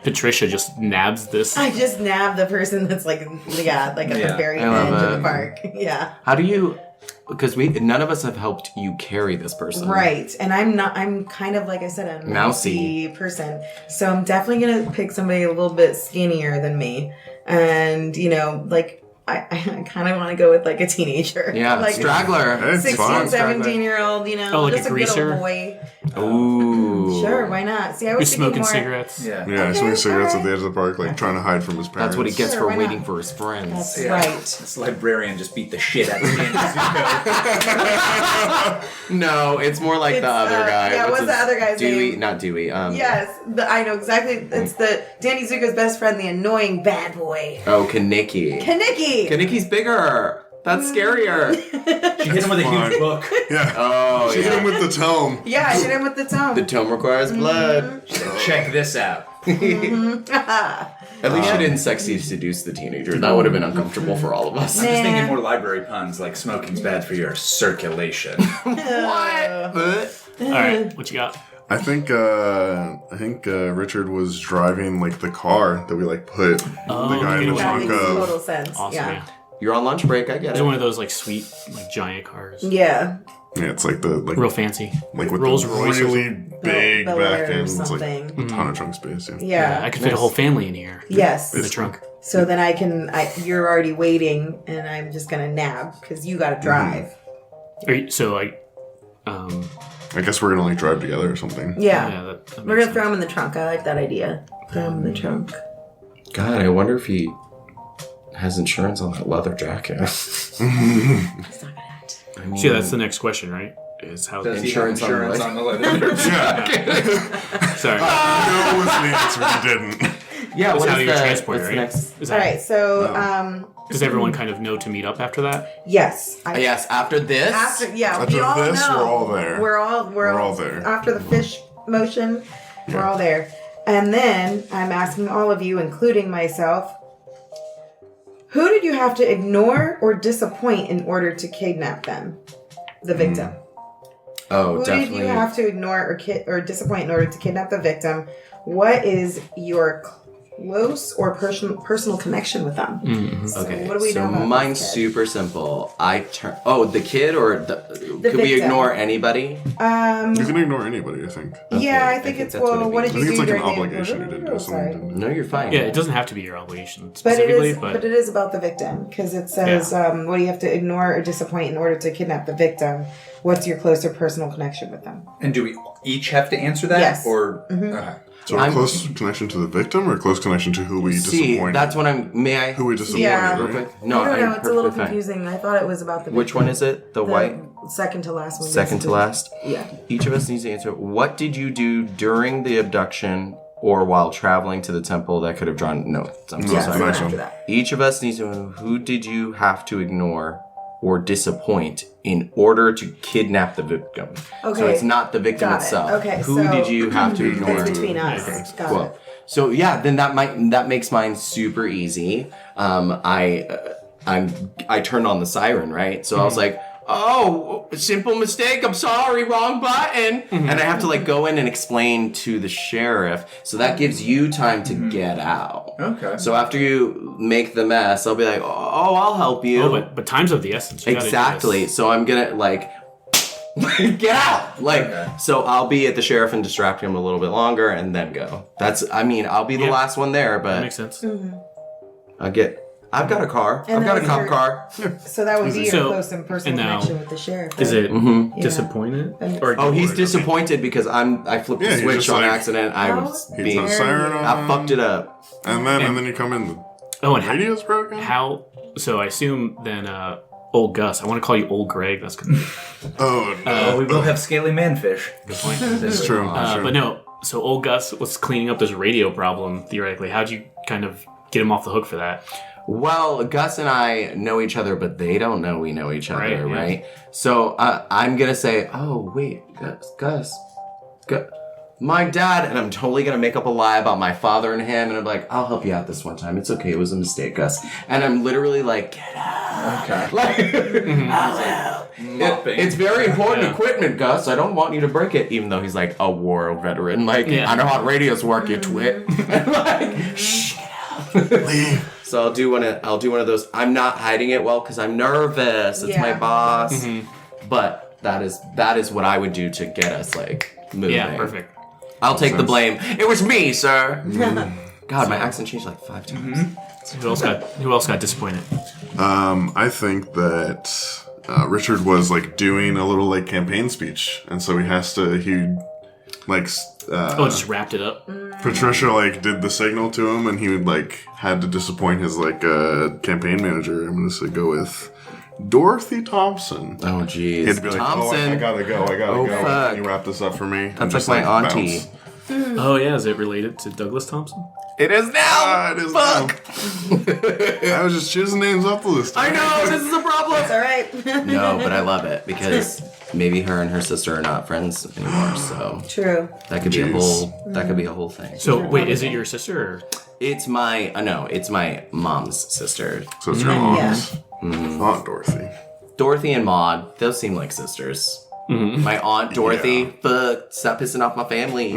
Patricia just nabs this. I just nabbed the person that's like at the very I love end of it. the park. Yeah. How do you? Because none of us have helped you carry this person. Right. And I'm kind of, like I said, a mousy person. So I'm definitely going to pick somebody a little bit skinnier than me. And, I kind of want to go with like a teenager. Yeah, like straggler. Hey, it's 16, fine. 17-year-old, Oh, like just a a greaser? good old boy. Ooh. Sure, why not? See, I You're was thinking smoking more... cigarettes. Yeah. Yeah, Okay, smoking cigarettes alright. at the edge of the park, like trying to hide from his parents. That's what he gets Sure, for why waiting not? for his friends. That's Yeah. right. This librarian just beat the shit out of me. No, it's more like It's, the other guy. yeah, what's the his- other guy's Dewey, name? Not Dewey. Yes, I know exactly. It's the Danny Zuko's best friend, the annoying bad boy. Oh, Kaneki. Kaneki! Kaneki's bigger. That's scarier. She hit him with a Fine. huge book. Yeah. Oh, She hit him yeah. with the tome. Yeah, I hit him with the tome. The tome requires blood. Check this out. At least she didn't sexy seduce the teenager. That would have been uncomfortable for all of us. I'm just thinking Nah. more library puns, like smoking's bad for your circulation. All right, what you got? I think Richard was driving like the car that we like put the guy in the okay. That trunk makes of. total sense. Awesome. Yeah. Yeah. You're on lunch break. I get It's it. one of those like sweet, like giant cars. Yeah. Yeah, it's like the Real fancy. like with Rolls the Royce or really big Bel back Air or end. It's like something. a ton of trunk space. Yeah. Yeah. I could fit a whole family in here. Yes. In the trunk. So then you're already waiting, and I'm just gonna nab because you gotta drive. So I guess we're gonna like drive together or something. Yeah. that We're makes gonna throw him in the trunk. I like that idea. Throw him in the trunk. God, I wonder if he has insurance on that leather jacket. He's not gonna act. sense. See, that's the next question, right? Is how Does Insurance he have insurance on on the leather? Sorry. No was the answer. He didn't. Yeah, That's what how is you the transport, what's right? the next? Is All that, right. So, does everyone kind of know to meet up after that? yes. Yes, after this. After we After all this, know. we're all there. We're all there. After the fish motion, we're all there. And then I'm asking all of you, including myself, who did you have to ignore or disappoint in order to kidnap them, the victim? Oh, Who definitely. did you have to ignore or disappoint in order to kidnap the victim? What is your close or personal connection with them? So Okay, what do we so know about mine's this kid? super simple. The kid or could we victim. ignore anybody? You can ignore anybody, I think. Yeah, I I think think it's that's what it what did I you think do it's like an during the obligation. You didn't do Oh, something. sorry. Didn't No, you're fine. Yeah, it doesn't have to be your obligation But it specifically, is, but but it is about the victim because it says, what do you have to ignore or disappoint in order to kidnap the victim? What's your closer personal connection with them? And do we each have to answer that? Yes. Or okay. So a close connection to the victim or close connection to who we See, disappointed? that's what May I? Who we disappointed, Yeah. Real right? quick? No, I don't know. I'm It's a little perfectly fine. confusing. I thought it was about the victim. Which one is it? The white? Second to last one. Second to last? Yeah. Each of us needs to answer. What did you do during the abduction or while traveling to the temple that could have drawn? No, I'm so Yeah, sorry. so Nice after one. that. Each of us needs to know who did you have to ignore or disappoint in order to kidnap the victim. So Okay. it's not the victim Got it. itself. Okay, Who so did you have to ignore? It's between us. Got Cool. it. So yeah, then that makes mine super easy. I turned on the siren, right? So I was like, oh, simple mistake. I'm sorry, wrong button. And I have to like go in and explain to the sheriff. So that gives you time to get out. Okay. So after you make the mess, I'll be like, oh, I'll help you. but time's of the essence. You gotta do Exactly. this. So I'm gonna like Get out! So I'll be at the sheriff and distract him a little bit longer and then go. I'll be the last one there, but... That makes sense. I've got a car. I've got a cop car. So that would be your So- close and personal and now- connection with the sheriff. Is right? it disappointed? Or He's or- disappointed because I flipped the Yeah, he's switch just on like- accident. I How was He being... put a siren on. I fucked it up. And then you come in. Oh, and Radio's broken. how? So I assume then, Old Gus. I want to call you Old Greg. That's good. Oh, we will have scaly manfish. Good point. it's true. But no. So Old Gus was cleaning up this radio problem theoretically. How'd you kind of get him off the hook for that? Well, Gus and I know each other, but they don't know we know each other, right? So I'm gonna say, oh wait, Gus, my dad, and I'm totally gonna make up a lie about my father and him, and I'm like, I'll help you out this one time. It's okay, it was a mistake, Gus. And I'm literally like, get out. Okay. It's very important equipment, Gus. I don't want you to break it, even though he's like a war veteran. Like, I know how radios work, you twit. like, shh, get out. Leave. So I'll do one of those. I'm not hiding it well because I'm nervous. It's my boss. But that is what I would do to get us like moving. Yeah, perfect. I'll take the blame. It was me, sir. God, my accent changed like 5 times. Who else got disappointed? I think that Richard was like doing a little like campaign speech, and so Just wrapped it up. Patricia like did the signal to him, and he would like had to disappoint his like campaign manager. I'm gonna go with Dorothy Thompson. Oh jeez, He'd be like, Thompson. I gotta go. Fuck. Can you wrap this up for me? That's like my auntie. Oh yeah, is it related to Douglas Thompson? It is now. It is Fuck. I was just choosing names off the list. I know this is a problem. It's all right. No, but I love it because maybe her and her sister are not friends anymore. So True. that could be a whole thing. So wait, is it your sister? Or? It's my it's my mom's sister. So it's your mom's. Aunt Dorothy. Dorothy and Maud, those seem like sisters. My aunt Dorothy, fuck, stop pissing off my family.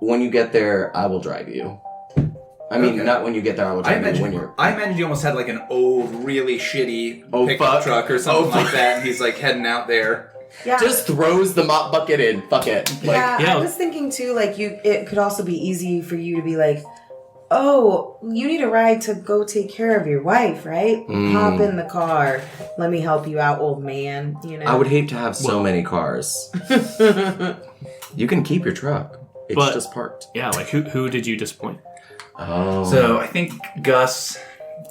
When you get there, I will drive you. I mean, not when you get there, I will drive you. When you're... I imagine you almost had like an old, really shitty pickup fuck. truck or something like that, and he's like heading out there. Yeah. Just throws the mop bucket in. Fuck it. Like, I was thinking too, like it could also be easy for you to be like, oh, you need a ride to go take care of your wife, right? Hop in the car. Let me help you out, old man. You know. I would hate to have so many cars. You can keep your truck. It's just parked. Yeah, like who did you disappoint? Oh. So I think Gus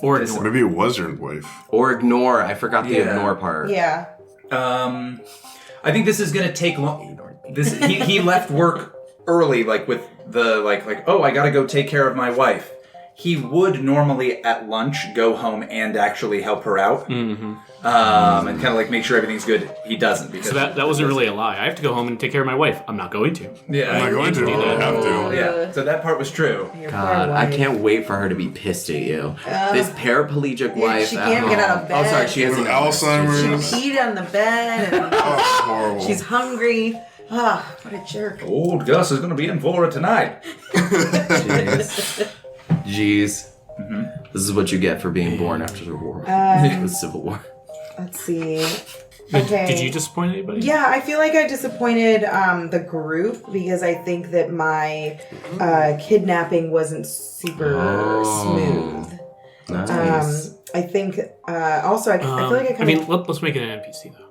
Or Or maybe it was your wife. Or ignore. I forgot the ignore part. Yeah. I think this is gonna take long. He left work early, like with the like. Oh, I gotta go take care of my wife. He would normally at lunch go home and actually help her out, and kind of like make sure everything's good. He doesn't because so that wasn't really a lie. I have to go home and take care of my wife. I'm not going to. Yeah, I'm not going to. I have to. Yeah, so that part was true. God, I can't wait for her to be pissed at you. This paraplegic wife. She can't get out of bed. Oh, sorry, she has With Alzheimer's. She peed on the bed. And Horrible. she's hungry. Ah, what a jerk. Old Gus is gonna be in for it tonight. Jeez. This is what you get for being born after the war. The Civil War. Let's see. Okay. Did you disappoint anybody? Yeah, I feel like I disappointed the group because I think that my kidnapping wasn't super smooth. Nice. I think also I feel like I kind of. Let's make it an NPC though.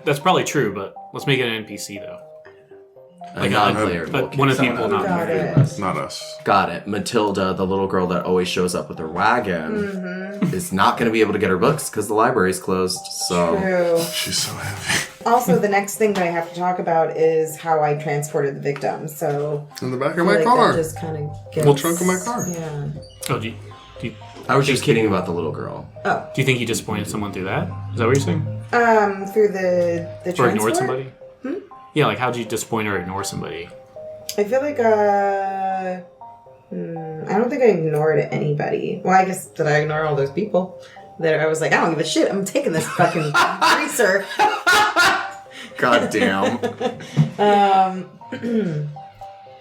That's probably true, but let's make it an NPC though. Like a non-player. One of the people not Got there. it. Not us. Got it. Matilda, the little girl that always shows up with her wagon, is not going to be able to get her books because the library's closed. So True. She's so heavy. Also, the next thing that I have to talk about is how I transported the victim. So In the back I of feel my like car. that just kind of gets... Well, trunk of my car. Yeah. Oh, do you I was just kidding about the little girl. Oh. Do you think you disappointed someone through that? Is that what you're saying? Through the Or transport? ignored somebody? Yeah, like how'd you disappoint or ignore somebody? I feel like I don't think I ignored anybody. Well, I guess did I ignore all those people that I was like, I don't give a shit. I'm taking this fucking greaser. God damn.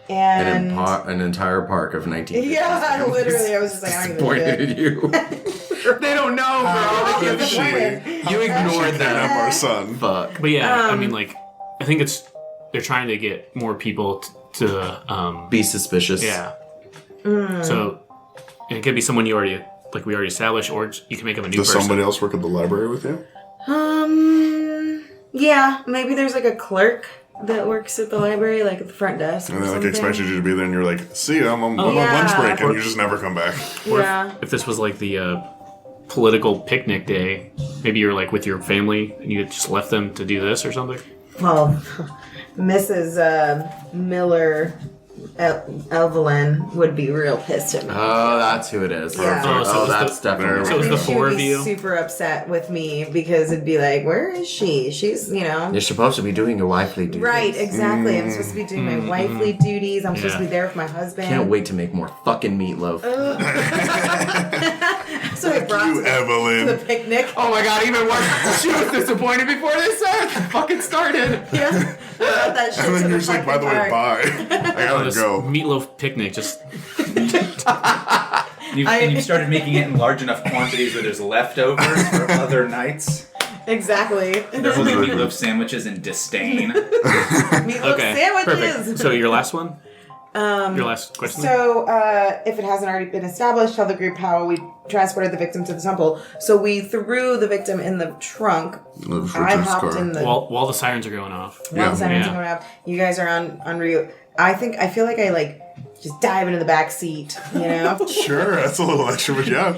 And An entire park of 1950s. yeah, literally, I was just like, I don't give a shit. Disappointed in you. They don't know, bro. How They could can't she? be- You ignored Kidnap them. our son. Fuck. But yeah, I mean, like, I think they're trying to get more people to Be suspicious. yeah. So it could be someone we already established, or you can make them a new Does person. somebody else work at the library with you? Yeah, maybe there's like a clerk that works at the library, like at the front desk. And or they like something. expected you to be there, and you're like, "See, I'm on yeah. lunch break," and you just never come back. Or Yeah. if this was like the political picnic day, maybe you're like with your family and you just left them to do this or something. Well, Mrs. Miller Evelyn would be real pissed at me. Oh, that's who it is. Yeah. Oh, so it was That's definitely. So it was the I think she four would of be you? super upset with me because it'd be like, where is she? She's, You're supposed to be doing your wifely duties. Right, exactly. I'm supposed to be doing my wifely duties. I'm supposed to be there with my husband. Can't wait to make more fucking meatloaf. So I brought You, to the Evelyn. picnic. Oh my god, even worse. She was disappointed before this fucking started. Yeah. I brought that shit And to then the you're just like, "By the way, fucking park. bye. I gotta This go." meatloaf picnic, just And you've started making it in large enough quantities where there's leftovers for other nights. Exactly. They're holding meatloaf sandwiches in disdain. Meatloaf okay. sandwiches. Perfect. So your last one? Your last question? So, if it hasn't already been established, tell the group how we transported the victim to the temple. So we threw the victim in the trunk. The I Fredricks hopped car. in the While the sirens are going off. while the sirens Yeah. are going up. You guys are on route. I feel like I just dive into the back seat. Sure, that's a little extra, but yeah.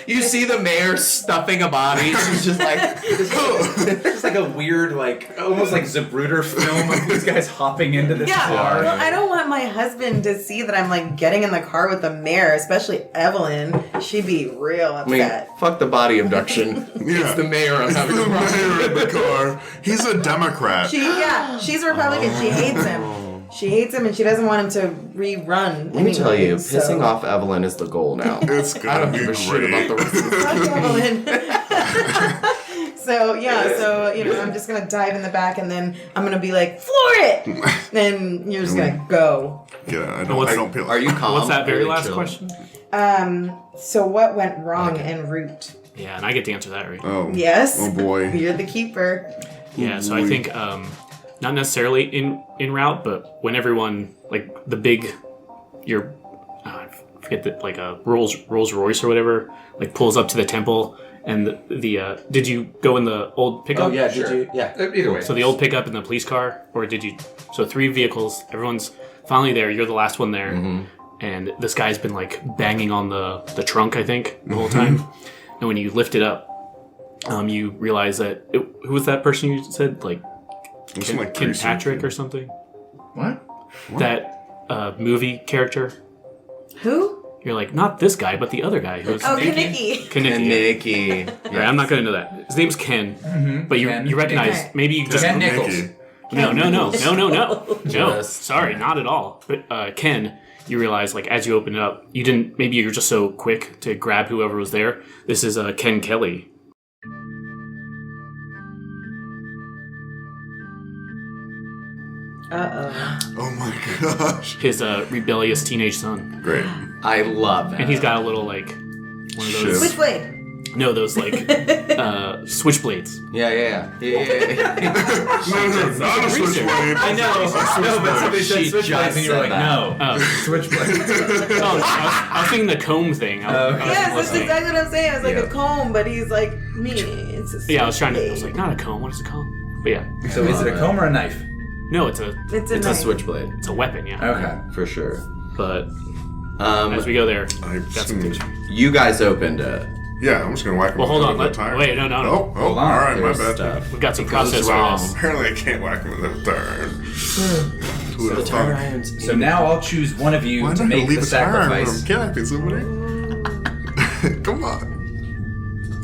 You see the mayor stuffing a body. She's just like, It's like a weird, almost like Zapruder film of these guys hopping into this Yeah, car. well, I don't want my husband to see that I'm getting in the car with the mayor, especially Evelyn. She'd be real I mean, upset. fuck the body abduction. Yeah. it's the mayor I'm having The a problem. mayor in the car. He's a Democrat. She's a Republican. She hates him. She hates him, and she doesn't want him to rerun. Let me tell you, pissing off Evelyn is the goal now. It's I gonna don't be give a shit great. about the rest of the Evelyn. So I'm just gonna dive in the back, and then I'm gonna be like, floor it, and you're just gonna go. Yeah, I What's- don't feel. Are you calm? What's that very Really last chill? question? So what went wrong en route? Yeah, and I get to answer that, right? Oh. Yes. Oh boy. You're the keeper. Yeah, so I think not necessarily in route, but when everyone the big I forget that a Rolls Royce or whatever pulls up to the temple, and the did you go in the old pickup? Oh yeah, Sure. did you? Yeah. Either way. So the old pickup and the police car, or did you? So 3 vehicles. Everyone's finally there. You're the last one there, and this guy's been banging on the trunk, I think, the whole time. And when you lift it up, you realize that who was that person you said Looks like Ken greasy. Patrick or something? What? That movie character. Who? You're not this guy, but the other guy who's Oh, Kaneki. Kaneki. Nikki. Right, I'm not going to know that. His name's Ken, but Ken. you recognize Okay. maybe you just Ken Nichols. Nikki. No. Just- Sorry, not at all. But Ken, you realize as you open it up, you didn't. Maybe you're just so quick to grab whoever was there. This is Ken Kelly. Oh my gosh. His rebellious teenage son, Great. I love that. and he's got a little one of those. Shit. Switchblade. No, those switchblades. Yeah. No, not a switchblade. I know. No, but somebody said She switchblades just and you were said like, that. no. Switchblades. Oh, no, I was thinking the comb thing. I was Yes, that's listening. exactly what I'm saying. It's like Yeah. a comb, but he's like me. It's a Yeah, I was like, switchblade. not a comb. What is a comb? But yeah, So is it a comb or a knife? no, it's a It's a It's a knife. switchblade, it's a weapon. Yeah, Okay. for sure. but as we go there, got some things. You guys opened it. Yeah, I'm just gonna whack him. Well, hold on. with that tire. Wait, no. Oh, Hold on. all right, my There's bad. stuff. We've got some Because it's process on wrong. this. Apparently, I can't whack him with a tire. Who The the tire fuck? irons. So now I'll choose one of you Why to not make leave the a tire when sacrifice. I'm kidnapping somebody? Come on.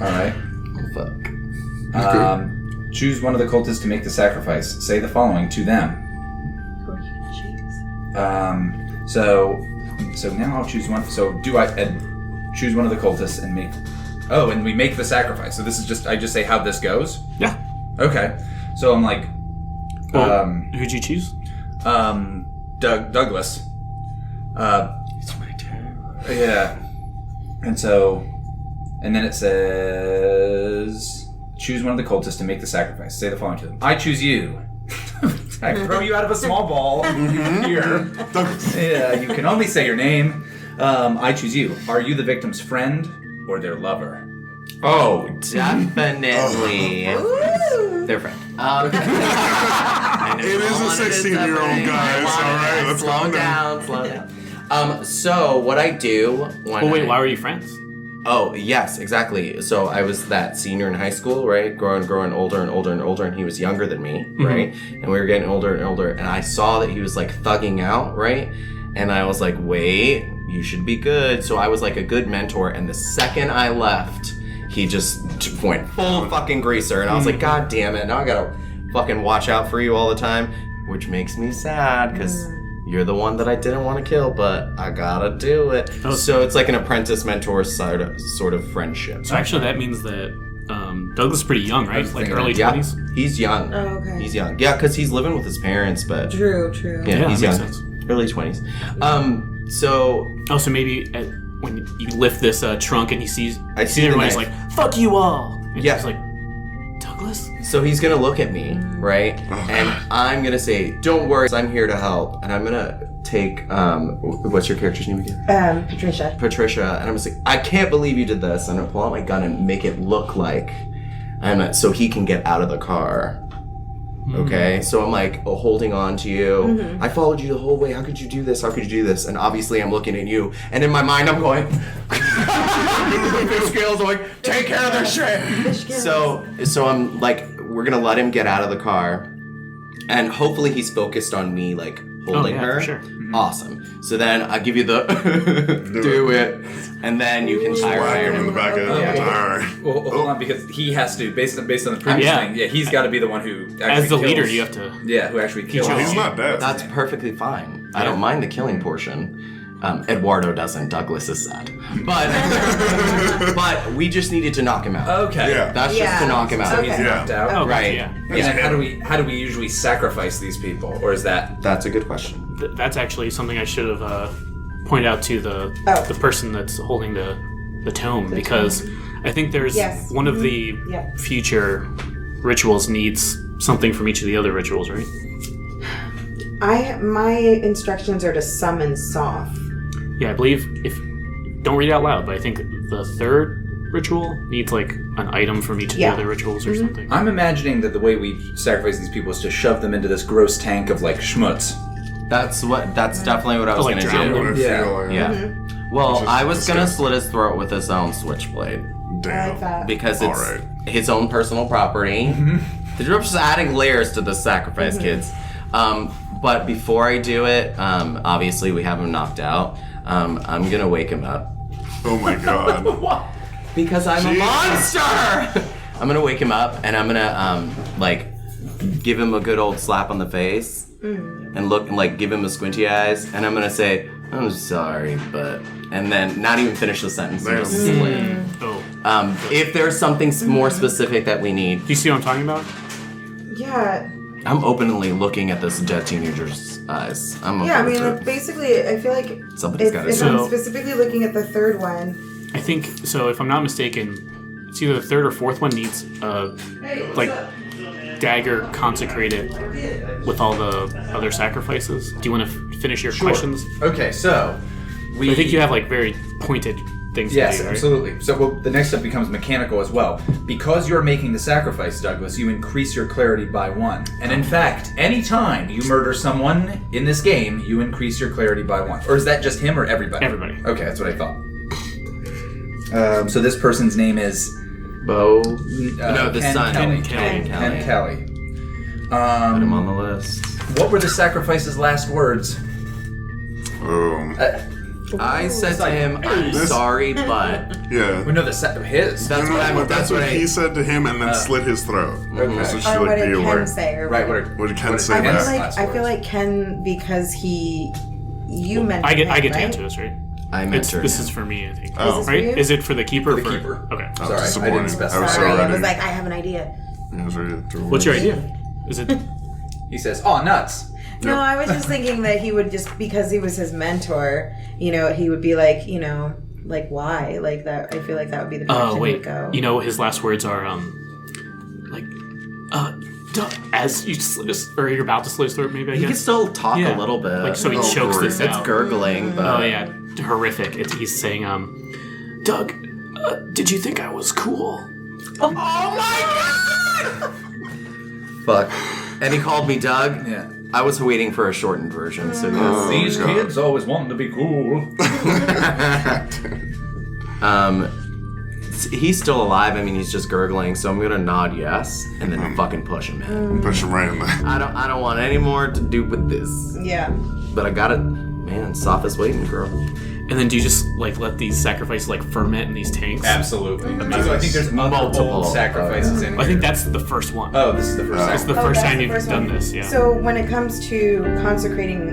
All right. Oh, fuck. Choose one of the cultists to make the sacrifice. Say the following to them. Who are you gonna choose? So now I'll choose one. So do I choose one of the cultists and make? Oh, and we make the sacrifice. So this is just I just say how this goes. Yeah. Okay. So I'm like, Well, who'd you choose? Douglas. It's my turn. Yeah. And so And then it says, choose one of the cultists to make the sacrifice. Say the following to them. I choose you. I throw you out of a small ball here. Yeah, you can only say your name. I choose you. Are you the victim's friend or their lover? Oh, definitely. Their friend. It is a 16-year-old, guys. All right, let's slow down. So what I do when Oh wait, why were you friends? Oh, yes, exactly. So I was that senior in high school, right? Growing older and older and older, and he was younger than me, right? And we were getting older and older, and I saw that he was like thugging out, right? And I was like, wait, you should be good. So I was like a good mentor, and the second I left, he just went full fucking greaser, and I was like, God damn it, now I gotta fucking watch out for you all the time, which makes me sad, because you're the one that I didn't want to kill, but I gotta do it. Oh. So it's like an apprentice-mentor sort of friendship. So actually, that means that Douglas is pretty young, right? Like early Yeah, 20s. he's young. Oh, okay. He's young. Yeah, because he's living with his parents, but True. yeah, Yeah, he's that young. makes sense. Early 20s. So So maybe when you lift this trunk and he sees, I see the everybody's knife. like, "Fuck you all!" And Yeah. he's like, "Douglas." So he's gonna look at me, right? And I'm gonna say, "Don't worry, I'm here to help." And I'm gonna take what's your character's name again? Patricia. Patricia. And I'm gonna say, "I can't believe you did this." I'm gonna pull out my gun and make it look like so he can get out of the car. Okay, so I'm like holding on to you. I followed you the whole way. How could you do this? How could you do this? And obviously I'm looking at you, and in my mind I'm going, fish scales. I'm like, take care of this shit. So I'm like, we're gonna let him get out of the car, and hopefully he's focused on me, like holding yeah, her. for sure. Awesome. So then I give you the do it, and then you can tie Whack her him in the back of the head. All right. Well, hold on, because he has to, based on the previous Yeah. thing, he's got to be the one who actually As the kills. leader, you have to. Yeah, who actually kills. Well, he's not dead. That's perfectly fine. I don't mind the killing portion. Eduardo doesn't. Douglas is sad. But we just needed to knock him out. Okay. Yeah. That's just to knock him out. So he's Yeah. knocked out. Oh, Right. Yeah. And then how do we usually sacrifice these people, or is that? That's a good question. That's actually something I should have pointed out to the person that's holding the tome, because I think there's Yes. one of the Yeah. future rituals needs something from each of the other rituals, right? My instructions are to summon Soth. Yeah, I believe don't read it out loud, but I think the third ritual needs like an item from each of Yeah. the other rituals or something. I'm imagining that the way we sacrifice these people is to shove them into this gross tank of like schmutz. That's definitely what I was like gonna drown do. them? Yeah. Yeah. Well, I was gonna disgusting. slit his throat with his own switchblade Damn. like that. because it's Alright. his own personal property. They're just adding layers to the sacrifice, kids. But before I do it, obviously we have him knocked out. I'm gonna wake him up. Oh my god. Because I'm a Jeez. monster! I'm gonna wake him up, and I'm gonna, give him a good old slap on the face. And look, and, give him a squinty eyes. And I'm gonna say, I'm sorry, but... And then not even finish the sentence. And just split. Oh, If there's something more specific that we need, do you see what I'm talking about? Yeah. I'm openly looking at this dead teenager's eyes. I'm Yeah, I okay mean, with it. basically, I feel like Somebody's gotta if say. I'm So- specifically looking at the third one, I think so. If I'm not mistaken, it's either the third or fourth one needs a dagger consecrated with all the other sacrifices. Do you want to finish your questions? Okay, so we. I think you have very pointed things. Yes, to do, right? absolutely. So the next step becomes mechanical as well. Because you're making the sacrifice, Douglas, you increase your clarity by 1. And in fact, anytime you murder someone in this game, you increase your clarity by 1. Or is that just him or everybody? Everybody. Okay, that's what I thought. So this person's name is Bo. No, the Ken son. Kelly. Kelly. Ken Kelly. Put him on the list. What were the sacrifice's last words? I said to him, I'm sorry, but... Yeah. We know his. That's what I... That's what he said to him, and then slit his throat. Okay. So she or what be did aware. Ken say? Or Right. What did Ken what say I feel back? Ken- like Ken, because you mentioned I get him, to right? answer this, right? I This mentored is him. for me, I think. Oh. Is this for Right? you? Is it for the keeper? For or the keeper. Okay. I was Sorry, I disappointed. didn't specify. I was so Sorry, I ready. was like, I have an idea. I was ready to throw What's your words. idea? Is it? He says, "Oh, nuts." No, I was just thinking that he would just, because he was his mentor, he would be like, like why? Like that. I feel like that would be the direction Oh it would wait, go. you know his last words are as you or you're about to slit his throat. Maybe I He guess. can still talk Yeah. a little bit. Like so he chokes great. this It's out. gurgling, but Oh yeah, horrific. He's saying, Doug, did you think I was cool? oh my god! Fuck. And he called me Doug. Yeah. I was waiting for a shortened version, so yes. These God. kids always wanting to be cool. He's still alive. I mean, he's just gurgling, so I'm gonna nod yes, and then fucking push him in. Push him right in there. I don't want any more to do with this. Yeah. But I got it. Man, Soth is waiting, girl. And then do you just let these sacrifices ferment in these tanks? Absolutely. So I think there's multiple sacrifices in here. I think that's the first one. Oh, this is the first It's one. the first that's time the you've first done one. this. Yeah. So when it comes to consecrating,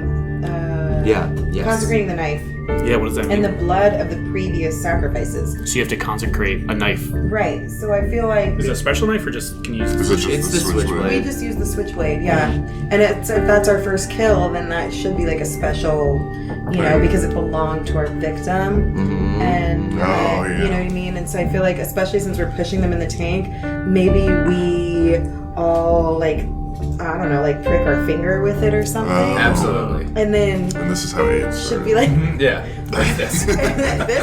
consecrating the knife Yeah. What does that mean? and the blood of the previous sacrifices. So you have to consecrate a knife. Right. So I feel like Is it a special knife or just can you use? Is it just It's the switchblade. we just use the switchblade, yeah. And if that's our first kill, then that should be like a special, because it belonged to our victim. And Oh, yeah. you know what I mean? And so I feel like, especially since we're pushing them in the tank, maybe we all prick our finger with it or something. Absolutely. And then And this is how AIDS should started. be like Yeah. Like this. this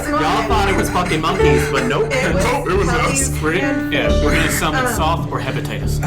Y'all moment. thought it was fucking monkeys, but nope. It was, Nope, it was puppies us. We're and gonna, we're gonna summon Um, Soth or hepatitis.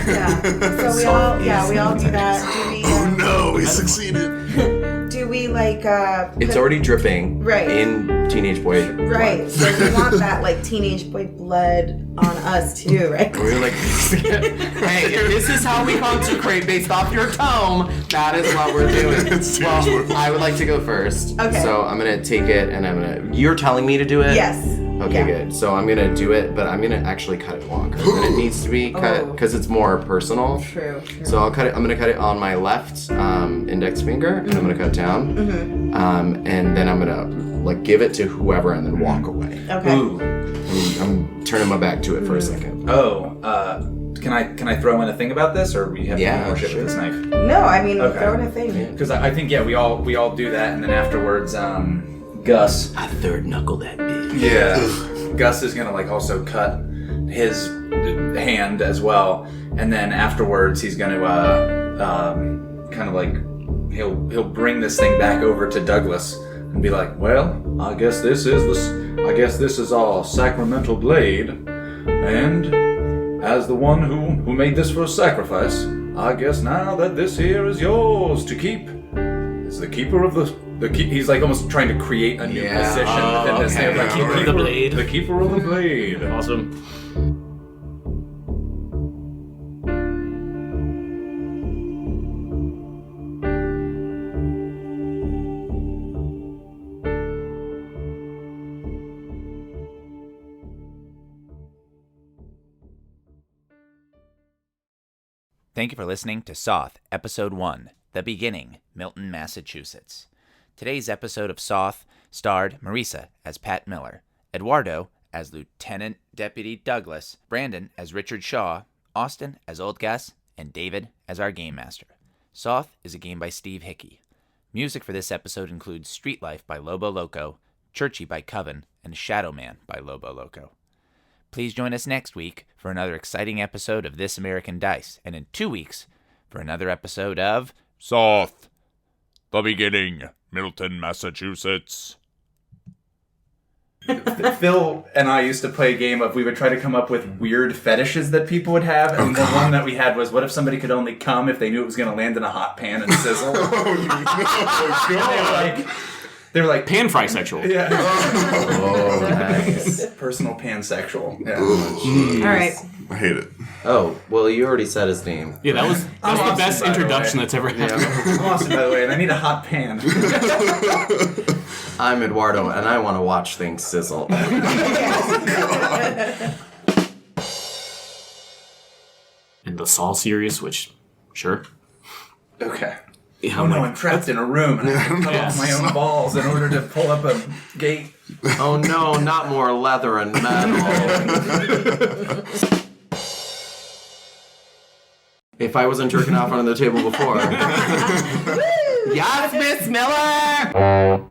Yeah. So we all do that. Oh no, he succeeded. Do we It's already dripping Right. in Teenage Boy. right? So we want that teenage boy blood on us too, right? We're like, hey, if this is how we consecrate based off your tome, that is what we're doing. It's Teenage Boy. Well, I would like to go first. Okay. So I'm gonna take it and you're telling me to do it? Yes. Okay, Yeah. good. So I'm gonna do it, but I'm gonna actually cut it longer than it needs to be cut because it's more personal. True. So I'm gonna cut it on my left index finger, and I'm gonna cut it down, and then I'm gonna give it to whoever, and then walk away. Okay. Ooh. I'm turning my back to it for a second. Oh, can I throw in a thing about this, or we have to do more shit with this knife? No, I mean Okay. throw in a thing. Because I think we all do that, and then afterwards, Gus. I third knuckle that bitch. Yeah. Gus is gonna also cut his hand as well, and then afterwards he's gonna he'll bring this thing back over to Douglas and be like, well, I guess this is our sacramental blade, and as the one who made this for a sacrifice, I guess now that this here is yours to keep. Is the keeper of the he's almost trying to create a new position within this thing. The keeper of the blade. The keeper of the blade. Awesome. Thank you for listening to Soth, Episode 1, The Beginning, Milton, Massachusetts. Today's episode of Soth starred Marisa as Pat Miller, Eduardo as Lieutenant Deputy Douglas, Brandon as Richard Shaw, Austin as Old Gus, and David as our Game Master. Soth is a game by Steve Hickey. Music for this episode includes Streetlife by Lobo Loco, Churchy by Coven, and Shadowman by Lobo Loco. Please join us next week for another exciting episode of This American Dice, and in 2 weeks for another episode of Soth, The Beginning, Milton, Massachusetts. Phil and I used to play a game of we would try to come up with weird fetishes that people would have, and the one that we had was, what if somebody could only come if they knew it was going to land in a hot pan and sizzle? They were like Pan fry sexual. yeah, Oh, nice. personal pansexual. Yeah. All right. I hate it. Oh, well, you already said his name. Yeah, that was the Austin, best by the introduction way. that's ever happened. I'm Austin, by the way, and I need a hot pan. I'm Eduardo, and I want to watch things sizzle. In the Saul series, which, sure. Okay. Yeah, Oh no, I'm trapped in a room and I have to cut Yeah. off my own balls in order to pull up a gate. Oh no, not more leather and metal. If I wasn't jerking off on the table before. Yes, Miss Miller!